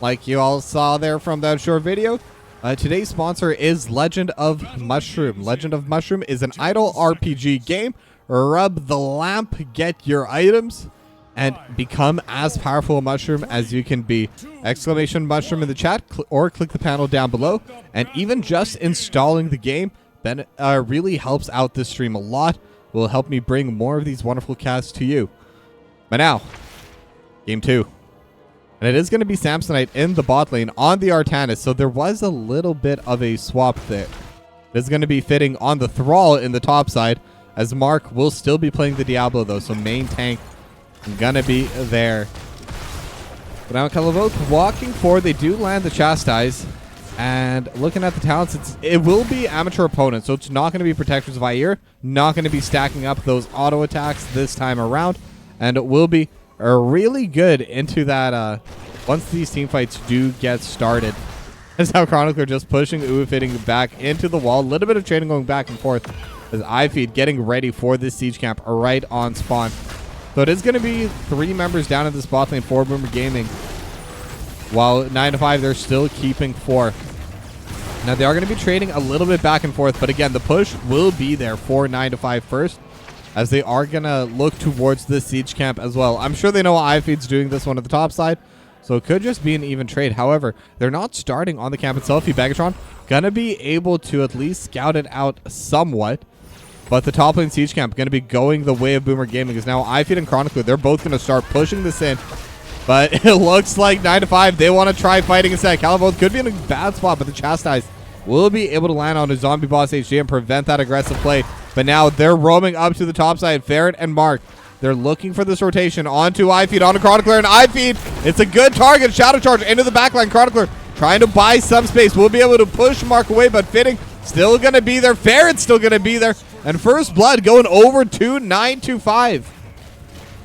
like you all saw there from that short video, today's sponsor is Legend of Mushroom. Legend of Mushroom is an idle RPG game. Rub the lamp, get your items. and become as powerful a mushroom as you can be. Exclamation mushroom in the chat, or click the panel down below. And even just installing the game really helps out this stream a lot. Will help me bring more of these wonderful casts to you. But now, game 2. And it is going to be Samsonite in the bot lane on the Artanis. So there was a little bit of a swap there. It is going to be fitting on the Thrall in the top side, as Mark will still be playing the Diablo though. So main tank gonna be there. But now Kalavoth walking forward. They do land the Chastise. And looking at the talents, it will be amateur opponents. So it's not going to be Protectors of Ayer. Not going to be stacking up those auto attacks this time around. And it will be really good into that once these team fights do get started. That's how Chronicler just pushing fitting back into the wall. A little bit of trading going back and forth as iFeed getting ready for this siege camp right on spawn. So it is going to be 3 members down in this bot lane for BoomerGaming. While 9 to 5, they're still keeping 4. Now they are going to be trading a little bit back and forth, but again, the push will be there for 9 to 5 first, as they are going to look towards the siege camp as well. I'm sure they know iFeed's doing this one at the top side, so it could just be an even trade. However, they're not starting on the camp itself. Bagatron going to be able to at least scout it out somewhat. But the top lane siege camp going to be going the way of BoomerGaming, is now iFeed and Chronicler. They're both going to start pushing this in. But it looks like 9 to 5. They want to try fighting instead. Kalavoth could be in a bad spot, but the Chastise will be able to land on a zombie boss HG and prevent that aggressive play. But now they're roaming up to the top side. Ferret and Mark. They're looking for this rotation onto iFeed, onto Chronicler, and iFeed. It's a good target. Shadow Charge into the backline. Chronicler trying to buy some space. We'll be able to push Mark away, but Fitting still going to be there. Ferret's still going to be there. And First Blood going over to 9 to 5.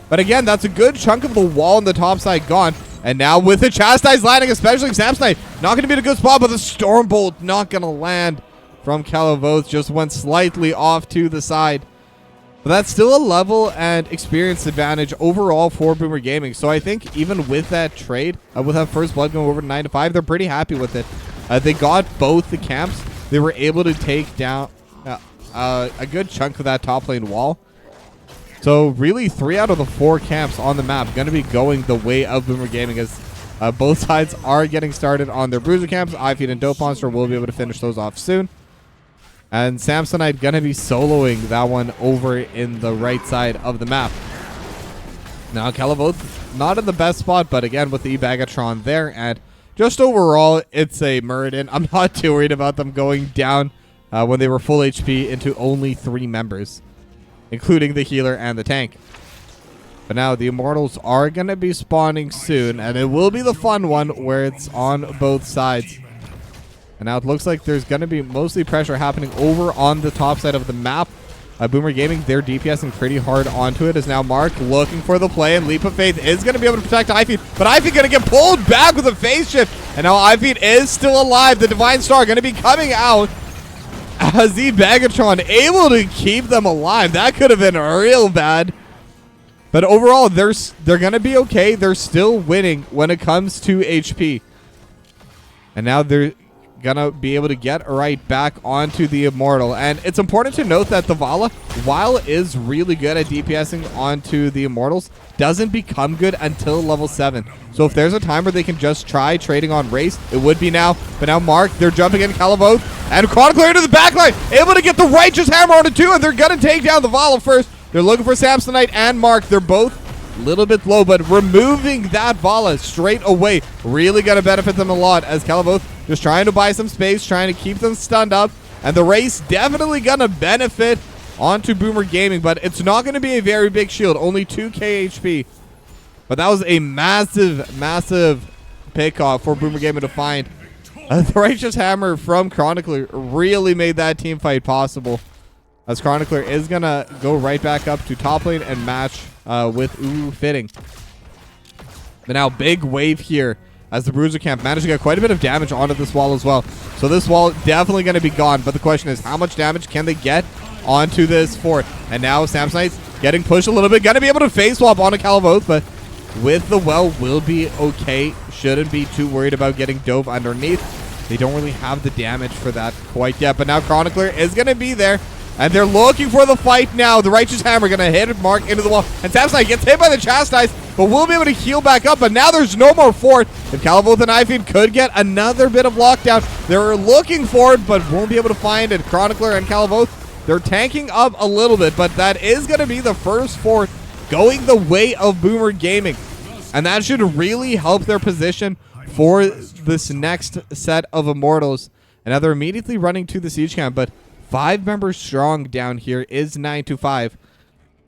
But again, that's a good chunk of the wall on the top side gone. And now with the Chastise landing, especially Samsonite, not going to be in a good spot, but the Stormbolt not going to land from Kalavoth. Just went slightly off to the side. But that's still a level and experience advantage overall for BoomerGaming. So I think even with that trade, with that First Blood going over to 9 to 5, they're pretty happy with it. They got both the camps. They were able to take down a good chunk of that top lane wall. So really 3 out of the 4 camps on the map going to be going the way of BoomerGaming, as both sides are getting started on their bruiser camps. iFeed and Dope Monster will be able to finish those off soon. And Samsonite going to be soloing that one over in the right side of the map. Now Kalavoth not in the best spot, but again with the Bagatron there, and just overall it's a Muradin. I'm not too worried about them going down when they were full HP into only 3 members, including the healer and the tank. But now the Immortals are going to be spawning soon, and it will be the fun one where it's on both sides. And now it looks like there's going to be mostly pressure happening over on the top side of the map. BoomerGaming, they're DPSing pretty hard onto it, as now Mark looking for the play, and Leap of Faith is going to be able to protect iFeed, but iFeed going to get pulled back with a phase shift, and now iFeed is still alive. The Divine Star going to be coming out, as the Bagatron able to keep them alive. That could have been real bad. But overall, they're going to be okay. They're still winning when it comes to HP. And now they're going to be able to get right back onto the Immortal. And it's important to note that the Vala, while is really good at DPSing onto the Immortals, doesn't become good until level 7. So if there's a time where they can just try trading on Race, it would be now. But now Mark, they're jumping in Kalavoth, and Chronicler into the backline, able to get the Righteous Hammer on it too, and they're going to take down the Vala first. They're looking for Samsonite and Mark. They're both a little bit low, but removing that Vala straight away really going to benefit them a lot, as Kalavoth just trying to buy some space, trying to keep them stunned up. And the Race definitely going to benefit onto BoomerGaming, but it's not going to be a very big shield, only 2k HP. But that was a massive, massive pickoff for BoomerGaming to find. The Righteous Hammer from Chronicler really made that team fight possible, as Chronicler is going to go right back up to top lane and match with Fitting. But now big wave here, as the Bruiser camp managed to get quite a bit of damage onto this wall as well. So this wall definitely going to be gone, but the question is, how much damage can they get onto this fort? And now Samsonite's getting pushed a little bit, going to be able to phase swap onto Kalavoth, but with the well will be okay. Shouldn't be too worried about getting dove underneath. They don't really have the damage for that quite yet, but now Chronicler is going to be there. And they're looking for the fight now. The Righteous Hammer going to hit Mark into the wall. And Samsonite gets hit by the Chastise, but will be able to heal back up. But now there's no more fort. If Calavoth and Ifeed could get another bit of lockdown, they're looking for it, but won't be able to find it. Chronicler and Calavoth, they're tanking up a little bit, but that is going to be the first fort going the way of BoomerGaming. And that should really help their position for this next set of Immortals. And now they're immediately running to the siege camp, but 5 members strong down here is 9-5.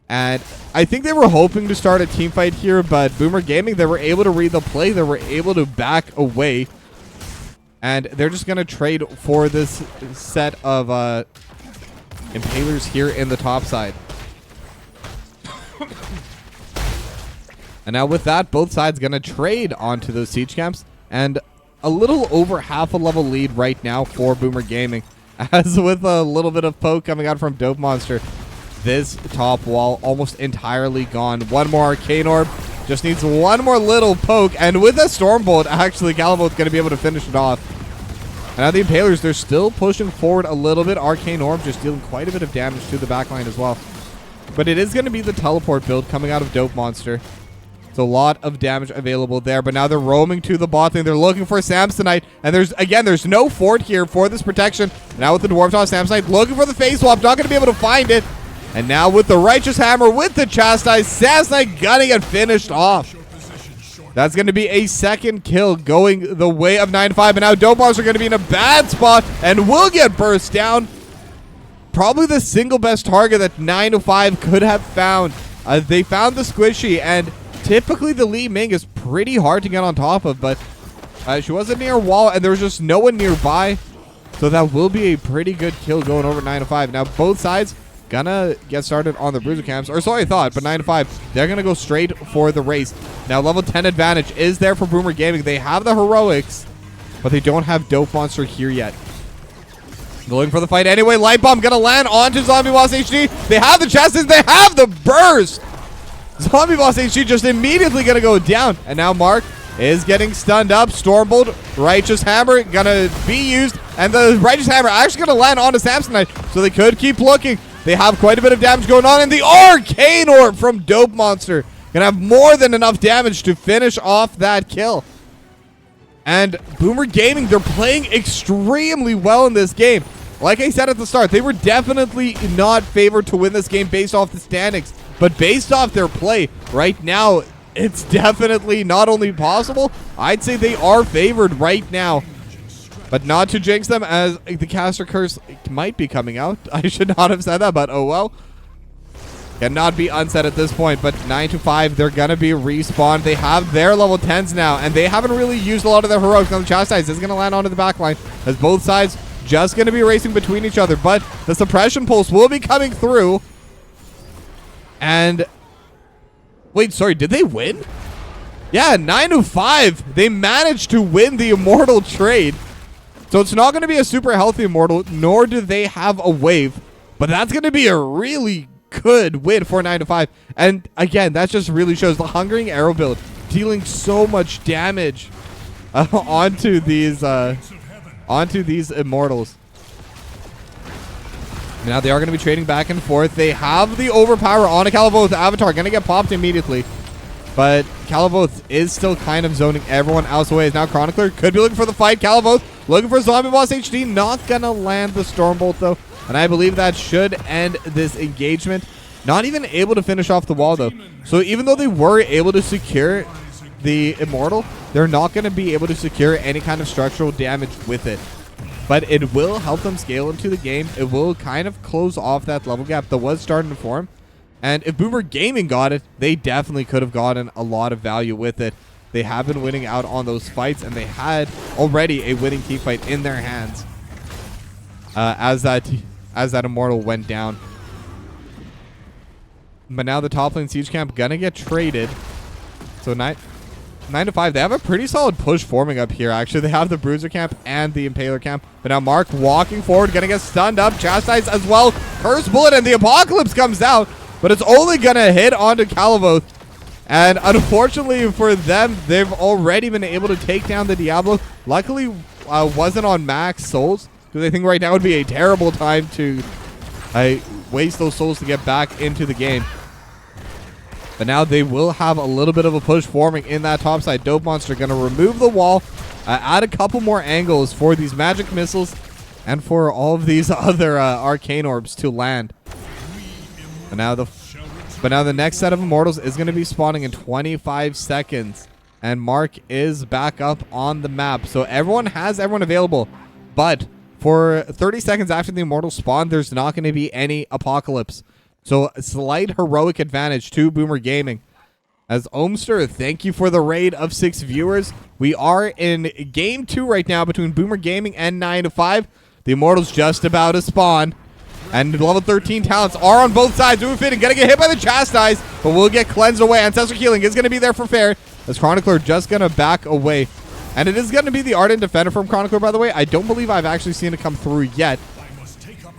And I think they were hoping to start a team fight here, but BoomerGaming, they were able to read the play. They were able to back away. And they're just going to trade for this set of Impalers here in the top side. And now with that, both sides going to trade onto those siege camps. And a little over half a level lead right now for BoomerGaming. As with a little bit of poke coming out from Dope Monster, this top wall almost entirely gone. One more Arcane Orb. Just needs one more little poke. And with a Stormbolt, actually, Calavoth going to be able to finish it off. And now the Impalers, they're still pushing forward a little bit. Arcane Orb just dealing quite a bit of damage to the backline as well. But it is going to be the teleport build coming out of Dope Monster. It's a lot of damage available there, but now they're roaming to the bot lane. They're looking for Samsonite, and there's no fort here for this protection. Now with the Dwarf Toss, Samsonite looking for the face swap, not going to be able to find it. And now with the Righteous Hammer, with the Chastise, Samsonite gonna get finished off. That's going to be a second kill going the way of 9-5, and now Dope Monster are going to be in a bad spot and will get burst down. Probably the single best target that 9-5 could have found. They found the Squishy, and typically the Li Ming is pretty hard to get on top of, but she wasn't near a wall and there was just no one nearby. So that will be a pretty good kill going over 9-5. Now both sides gonna get started on the bruiser camps. Or so I thought, but 9-5, they're gonna go straight for the race. Now level 10 advantage is there for BoomerGaming. They have the heroics, but they don't have Dope Monster here yet. Going for the fight anyway. Light Bomb gonna land onto Zombie Boss HD. They have the chassis, they have the burst. Zombie Boss HG just immediately gonna go down. And now Mark is getting stunned up. Stormbolt, Righteous Hammer gonna be used. And the Righteous Hammer actually gonna land onto Samsonite. So they could keep looking. They have quite a bit of damage going on. And the Arcane Orb from Dope Monster gonna have more than enough damage to finish off that kill. And BoomerGaming, they're playing extremely well in this game. Like I said at the start, they were definitely not favored to win this game based off the standings. But based off their play right now, it's definitely not only possible, I'd say they are favored right now. But not to jinx them, as the caster curse might be coming out. I should not have said that, but oh well. Cannot be unsaid at this point, but 9-5, they're going to be respawned. They have their level 10s now, and they haven't really used a lot of their heroics. Now the Chastise is going to land onto the backline, as both sides just going to be racing between each other. But the suppression pulse will be coming through. And wait, sorry, did they win? Yeah, 9-5. They managed to win the Immortal trade. So it's not going to be a super healthy Immortal, nor do they have a wave. But that's going to be a really good win for 9-5. And again, that just really shows the Hungering Arrow build dealing so much damage onto these Immortals. Now they are going to be trading back and forth. They have the overpower on a Calavoth avatar. Going to get popped immediately. But Calavoth is still kind of zoning everyone else away. Now Chronicler could be looking for the fight. Calavoth looking for Zombie Boss HD. Not going to land the Stormbolt though. And I believe that should end this engagement. Not even able to finish off the wall though. So even though they were able to secure the Immortal, they're not going to be able to secure any kind of structural damage with it. But it will help them scale into the game. It will kind of close off that level gap that was starting to form. And if BoomerGaming got it, they definitely could have gotten a lot of value with it. They have been winning out on those fights, and they had already a winning team fight in their hands as that Immortal went down. But now the top lane siege camp gonna get traded. So 9-5, they have a pretty solid push forming up here, actually. They have the Bruiser camp and the Impaler camp. But now Mark walking forward, gonna get stunned up. Chastise as well. Curse Bullet, and the Apocalypse comes out. But it's only gonna hit onto Calavoth. And unfortunately for them, they've already been able to take down the Diablo. Luckily, wasn't on max souls, because I think right now would be a terrible time to waste those souls to get back into the game. But now they will have a little bit of a push forming in that top side. Dope Monster going to remove the wall, add a couple more angles for these magic missiles and for all of these other arcane orbs to land. But now the next set of immortals is going to be spawning in 25 seconds. And Mark is back up on the map. So everyone has everyone available. But for 30 seconds after the immortals spawn, there's not going to be any apocalypse. So a slight heroic advantage to BoomerGaming. As Omster, thank you for the raid of 6 viewers. We are in game 2 right now between BoomerGaming and 9 to 5. The immortals just about to spawn. And level 13 talents are on both sides. Ooh, fitting. Gonna get hit by the Chastise, but we'll get cleansed away. Ancestral Healing is gonna be there for fair. As Chronicler just gonna back away. And it is gonna be the Ardent Defender from Chronicler, by the way. I don't believe I've actually seen it come through yet.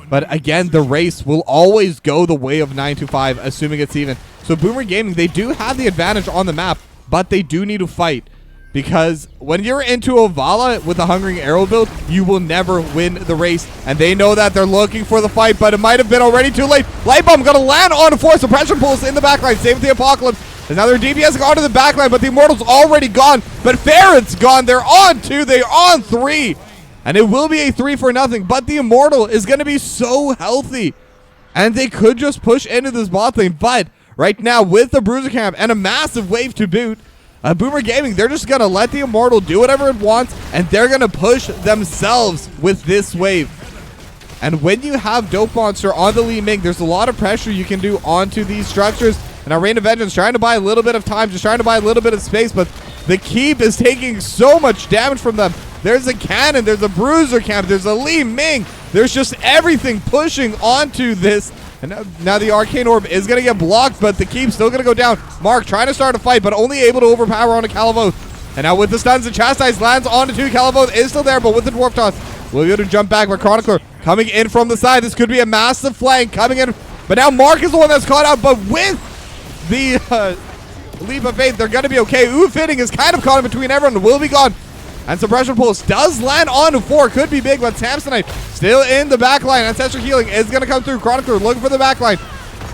But again, the race will always go the way of 925, assuming it's even. So BoomerGaming, they do have the advantage on the map, but they do need to fight. Because when you're into Ovala with a Hungering Arrow build, you will never win the race. And they know that. They're looking for the fight, but it might have been already too late. Light Bomb going to land on 4 suppression pulls in the backline. Same with the Apocalypse. There's another DPS onto the backline, but the Immortal's already gone. But Farron's gone. They're on 2. They're on 3. And it will be a 3-0, but the Immortal is going to be so healthy. And they could just push into this bot lane. But right now, with the Bruiser Camp and a massive wave to boot, BoomerGaming, they're just going to let the Immortal do whatever it wants, and they're going to push themselves with this wave. And when you have Dope Monster on the Li Ming, there's a lot of pressure you can do onto these structures. And our Reign of Vengeance trying to buy a little bit of time, just trying to buy a little bit of space, but the Keep is taking so much damage from them. There's a Cannon, there's a Bruiser Camp, there's a Li Ming. There's just everything pushing onto this. And now the Arcane Orb is going to get blocked, but the Keep's still going to go down. Mark trying to start a fight, but only able to overpower onto Calavoth. And now with the stuns, the Chastise lands onto 2. Calavoth is still there, but with the Dwarf Toss, we'll be able to jump back. But Chronicler coming in from the side. This could be a massive flank coming in. But now Mark is the one that's caught out, but with the Leap of Faith, they're going to be okay. Ooh, Fitting is kind of caught in between everyone. Will be gone. And Suppression Pulse does land on 4. Could be big, but Samsonite still in the backline. Ancestral Healing is going to come through. Chronicler looking for the backline.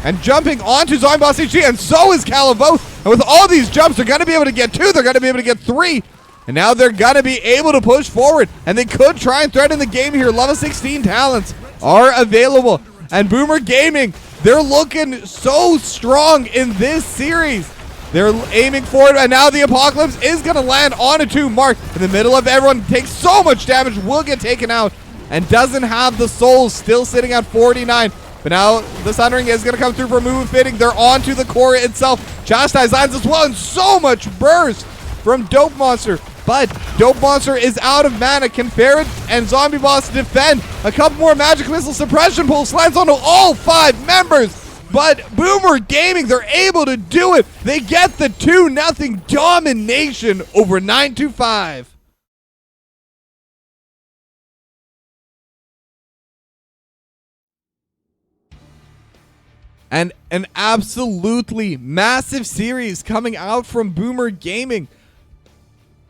And jumping onto Zombie Boss HG, and so is Calavoth. And with all these jumps, they're going to be able to get 2. They're going to be able to get 3. And now they're going to be able to push forward. And they could try and threaten the game here. Level 16 talents are available. And BoomerGaming, they're looking so strong in this series. They're aiming for it, and now the Apocalypse is going to land on a 2. Mark in the middle of everyone, takes so much damage, will get taken out, and doesn't have the souls, still sitting at 49. But now the Sundering is going to come through for Move Fitting. They're onto the core itself. Chastise lands as well, and so much burst from Dope Monster. But Dope Monster is out of mana. Can Ferret and Zombie Boss defend? A couple more Magic Missile Suppression Pulse lands onto all 5 members. But BoomerGaming, they're able to do it. They get the 2-0 domination over 925. And an absolutely massive series coming out from BoomerGaming.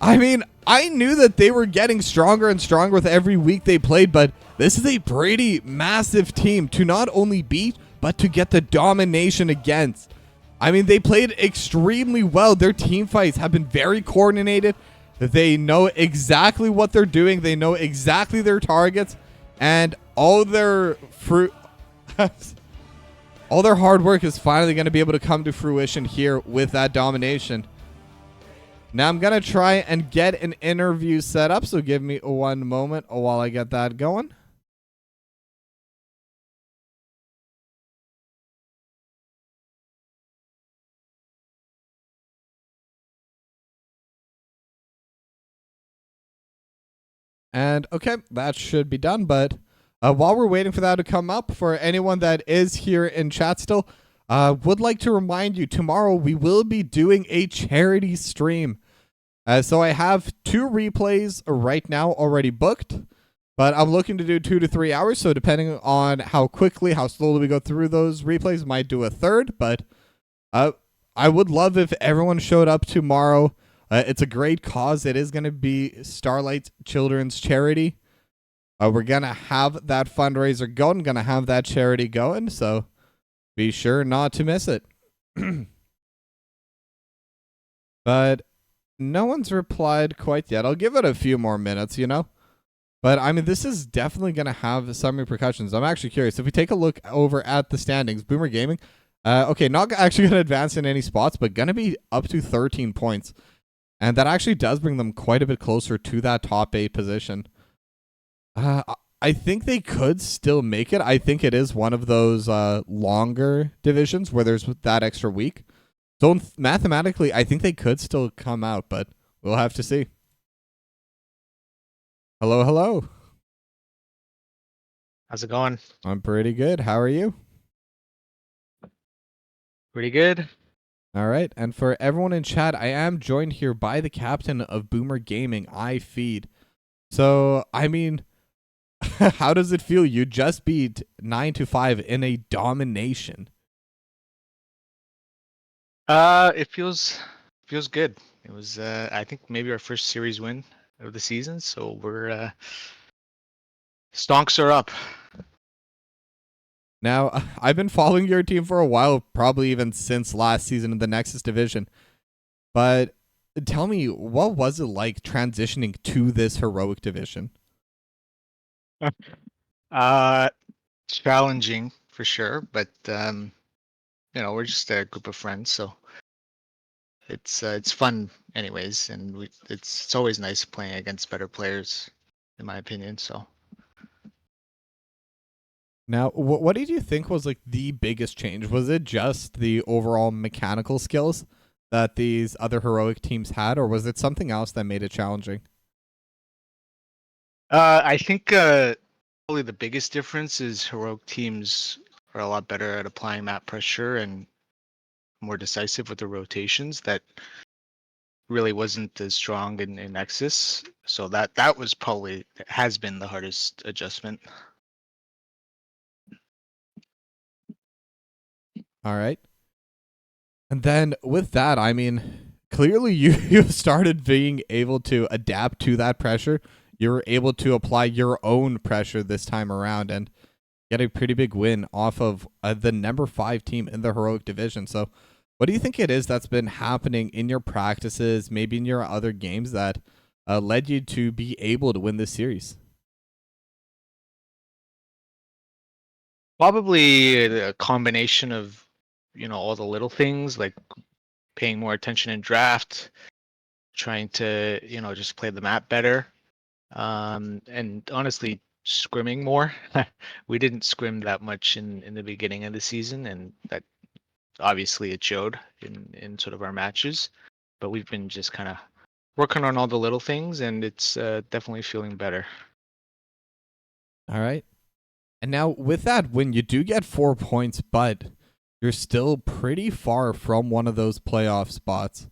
I mean, I knew that they were getting stronger and stronger with every week they played, but this is a pretty massive team to not only beat, but to get the domination against. I mean, they played extremely well. Their team fights have been very coordinated. They know exactly what they're doing. They know exactly their targets, and all their all their hard work is finally going to be able to come to fruition here with that domination. Now I'm going to try and get an interview set up, so give me 1 moment while I get that going. And okay, that should be done. But while we're waiting for that to come up, for anyone that is here in chat still, would like to remind you, tomorrow we will be doing a charity stream. So I have 2 replays right now already booked, but I'm looking to do 2 to 3 hours. So depending on how quickly, how slowly we go through those replays, might do a 3rd. But I would love if everyone showed up tomorrow. It's a great cause. It is going to be Starlight Children's Charity. We're going to have that fundraiser going, going to have that charity going, so be sure not to miss it. But no one's replied quite yet. I'll give it a few more minutes, you know? But I mean, this is definitely going to have some repercussions. I'm actually curious. If we take a look over at the standings, Boomer Gaming, okay, not actually going to advance in any spots, but going to be up to 13 points. And that actually does bring them quite a bit closer to that top 8 position. I think they could still make it. I think it is one of those longer divisions where there's that extra week. So mathematically, I think they could still come out, but we'll have to see. Hello, hello. How's it going? I'm pretty good. How are you? Pretty good. All right. And for everyone in chat, I am joined here by the captain of Boomer Gaming, iFeed. So, I mean, how does it feel? You just beat 9-5 in a domination. It feels good. It was I think maybe our first series win of the season, so we're stonks are up. Now, I've been following your team for a while, probably even since last season in the Nexus division. But tell me, what was it like transitioning to this heroic division? Uh challenging for sure, but you know, we're just a group of friends, so it's fun anyways, and it's always nice playing against better players in my opinion, so Now, what did you think was like the biggest change? Was it just the overall mechanical skills that these other heroic teams had, or was it something else that made it challenging? I think probably the biggest difference is heroic teams are a lot better at applying map pressure and more decisive with the rotations. That really wasn't as strong in Nexus. So that was probably has been the hardest adjustment. All right. And then with that, I mean, clearly you started being able to adapt to that pressure. You were able to apply your own pressure this time around and get a pretty big win off of the number 5 team in the heroic division. So, what do you think it is that's been happening in your practices, maybe in your other games that led you to be able to win this series? Probably a combination of, you know, all the little things like paying more attention in draft, trying to, you know, just play the map better. And honestly, scrimming more. We didn't scrim that much in the beginning of the season, and that obviously it showed in sort of our matches. But we've been just kind of working on all the little things, and it's definitely feeling better. All right. And now with that win, you do get 4 points, but you're still pretty far from one of those playoff spots.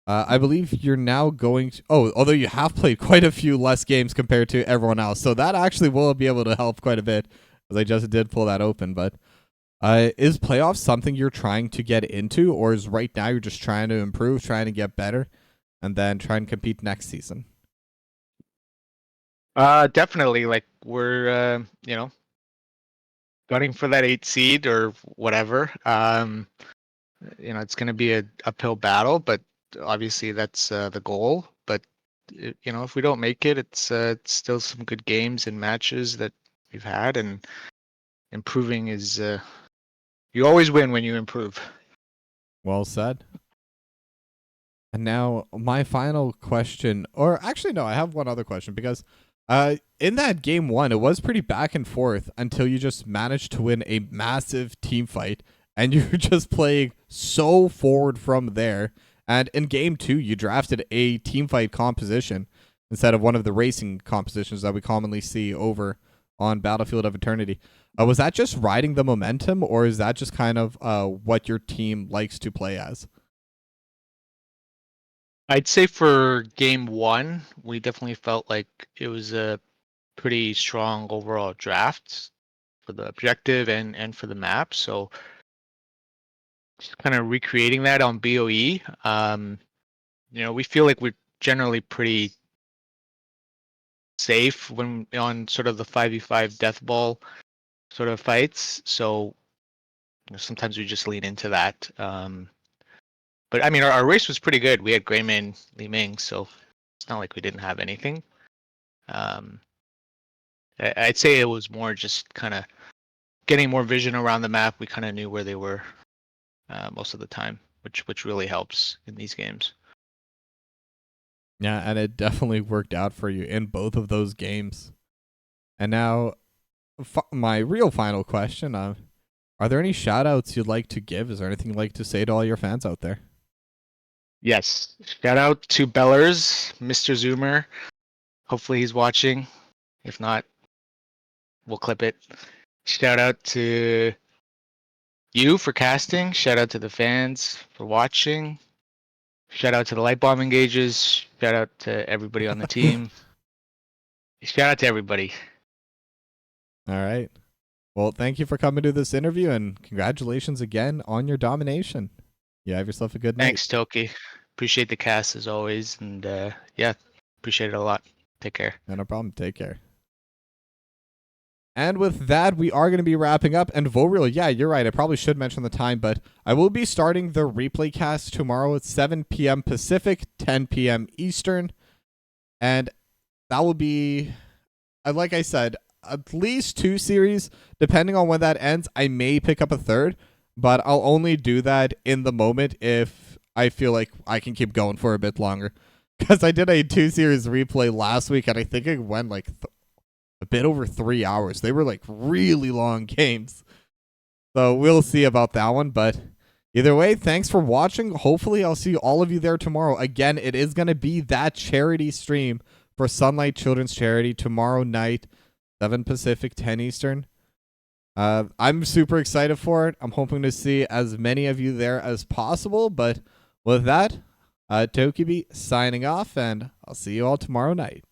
I believe you're now going to. Oh, although you have played quite a few less games compared to everyone else. So that actually will be able to help quite a bit, as I just did pull that open. But is playoffs something you're trying to get into, or is right now you're just trying to improve, trying to get better, and then try and compete next season? Definitely, like we're you know, gunning for that 8 seed or whatever. You know, it's going to be a uphill battle, but obviously that's the goal. But you know, if we don't make it, it's still some good games and matches that we've had, and improving is you always win when you improve. Well said. And now my final question, or actually no, I have one other question because in that game 1, it was pretty back and forth until you just managed to win a massive team fight and you were just playing so forward from there. And in game 2, you drafted a team fight composition instead of one of the racing compositions that we commonly see over on Battlefield of Eternity. Was that just riding the momentum, or is that just kind of what your team likes to play as? I'd say for game 1, we definitely felt like it was a pretty strong overall draft for the objective and for the map. So just kind of recreating that on BOE. You know, we feel like we're generally pretty safe when on sort of the 5v5 death ball sort of fights. So sometimes we just lean into that. But I mean, our race was pretty good. We had Greyman, Li Ming, so it's not like we didn't have anything. I'd say it was more just kind of getting more vision around the map. We kind of knew where they were most of the time, which really helps in these games. Yeah, and it definitely worked out for you in both of those games. And now, my real final question: are there any shout outs you'd like to give? Is there anything you'd like to say to all your fans out there? Yes. Shout out to Bellers, Mr. Zoomer. Hopefully he's watching. If not, we'll clip it. Shout out to you for casting. Shout out to the fans for watching. Shout out to the light bomb engages. Shout out to everybody on the team. Shout out to everybody. All right. Well, thank you for coming to this interview, and congratulations again on your domination. You have yourself a good night. Thanks, Toki. Appreciate the cast as always, and yeah, appreciate it a lot. Take care. No problem. Take care. And with that, we are going to be wrapping up. And Voreel, yeah, you're right. I probably should mention the time, but I will be starting the replay cast tomorrow at 7 p.m. Pacific, 10 p.m. Eastern. And that will be, like I said, at least 2 series. Depending on when that ends, I may pick up a third, but I'll only do that in the moment if I feel like I can keep going for a bit longer. Because I did a 2 series replay last week, and I think it went like a bit over 3 hours. They were like really long games. So we'll see about that one. But either way, thanks for watching. Hopefully I'll see all of you there tomorrow. Again, it is going to be that charity stream for Sunlight Children's Charity tomorrow night, 7 Pacific, 10 Eastern. I'm super excited for it. I'm hoping to see as many of you there as possible. But with that, Tokibi signing off, and I'll see you all tomorrow night.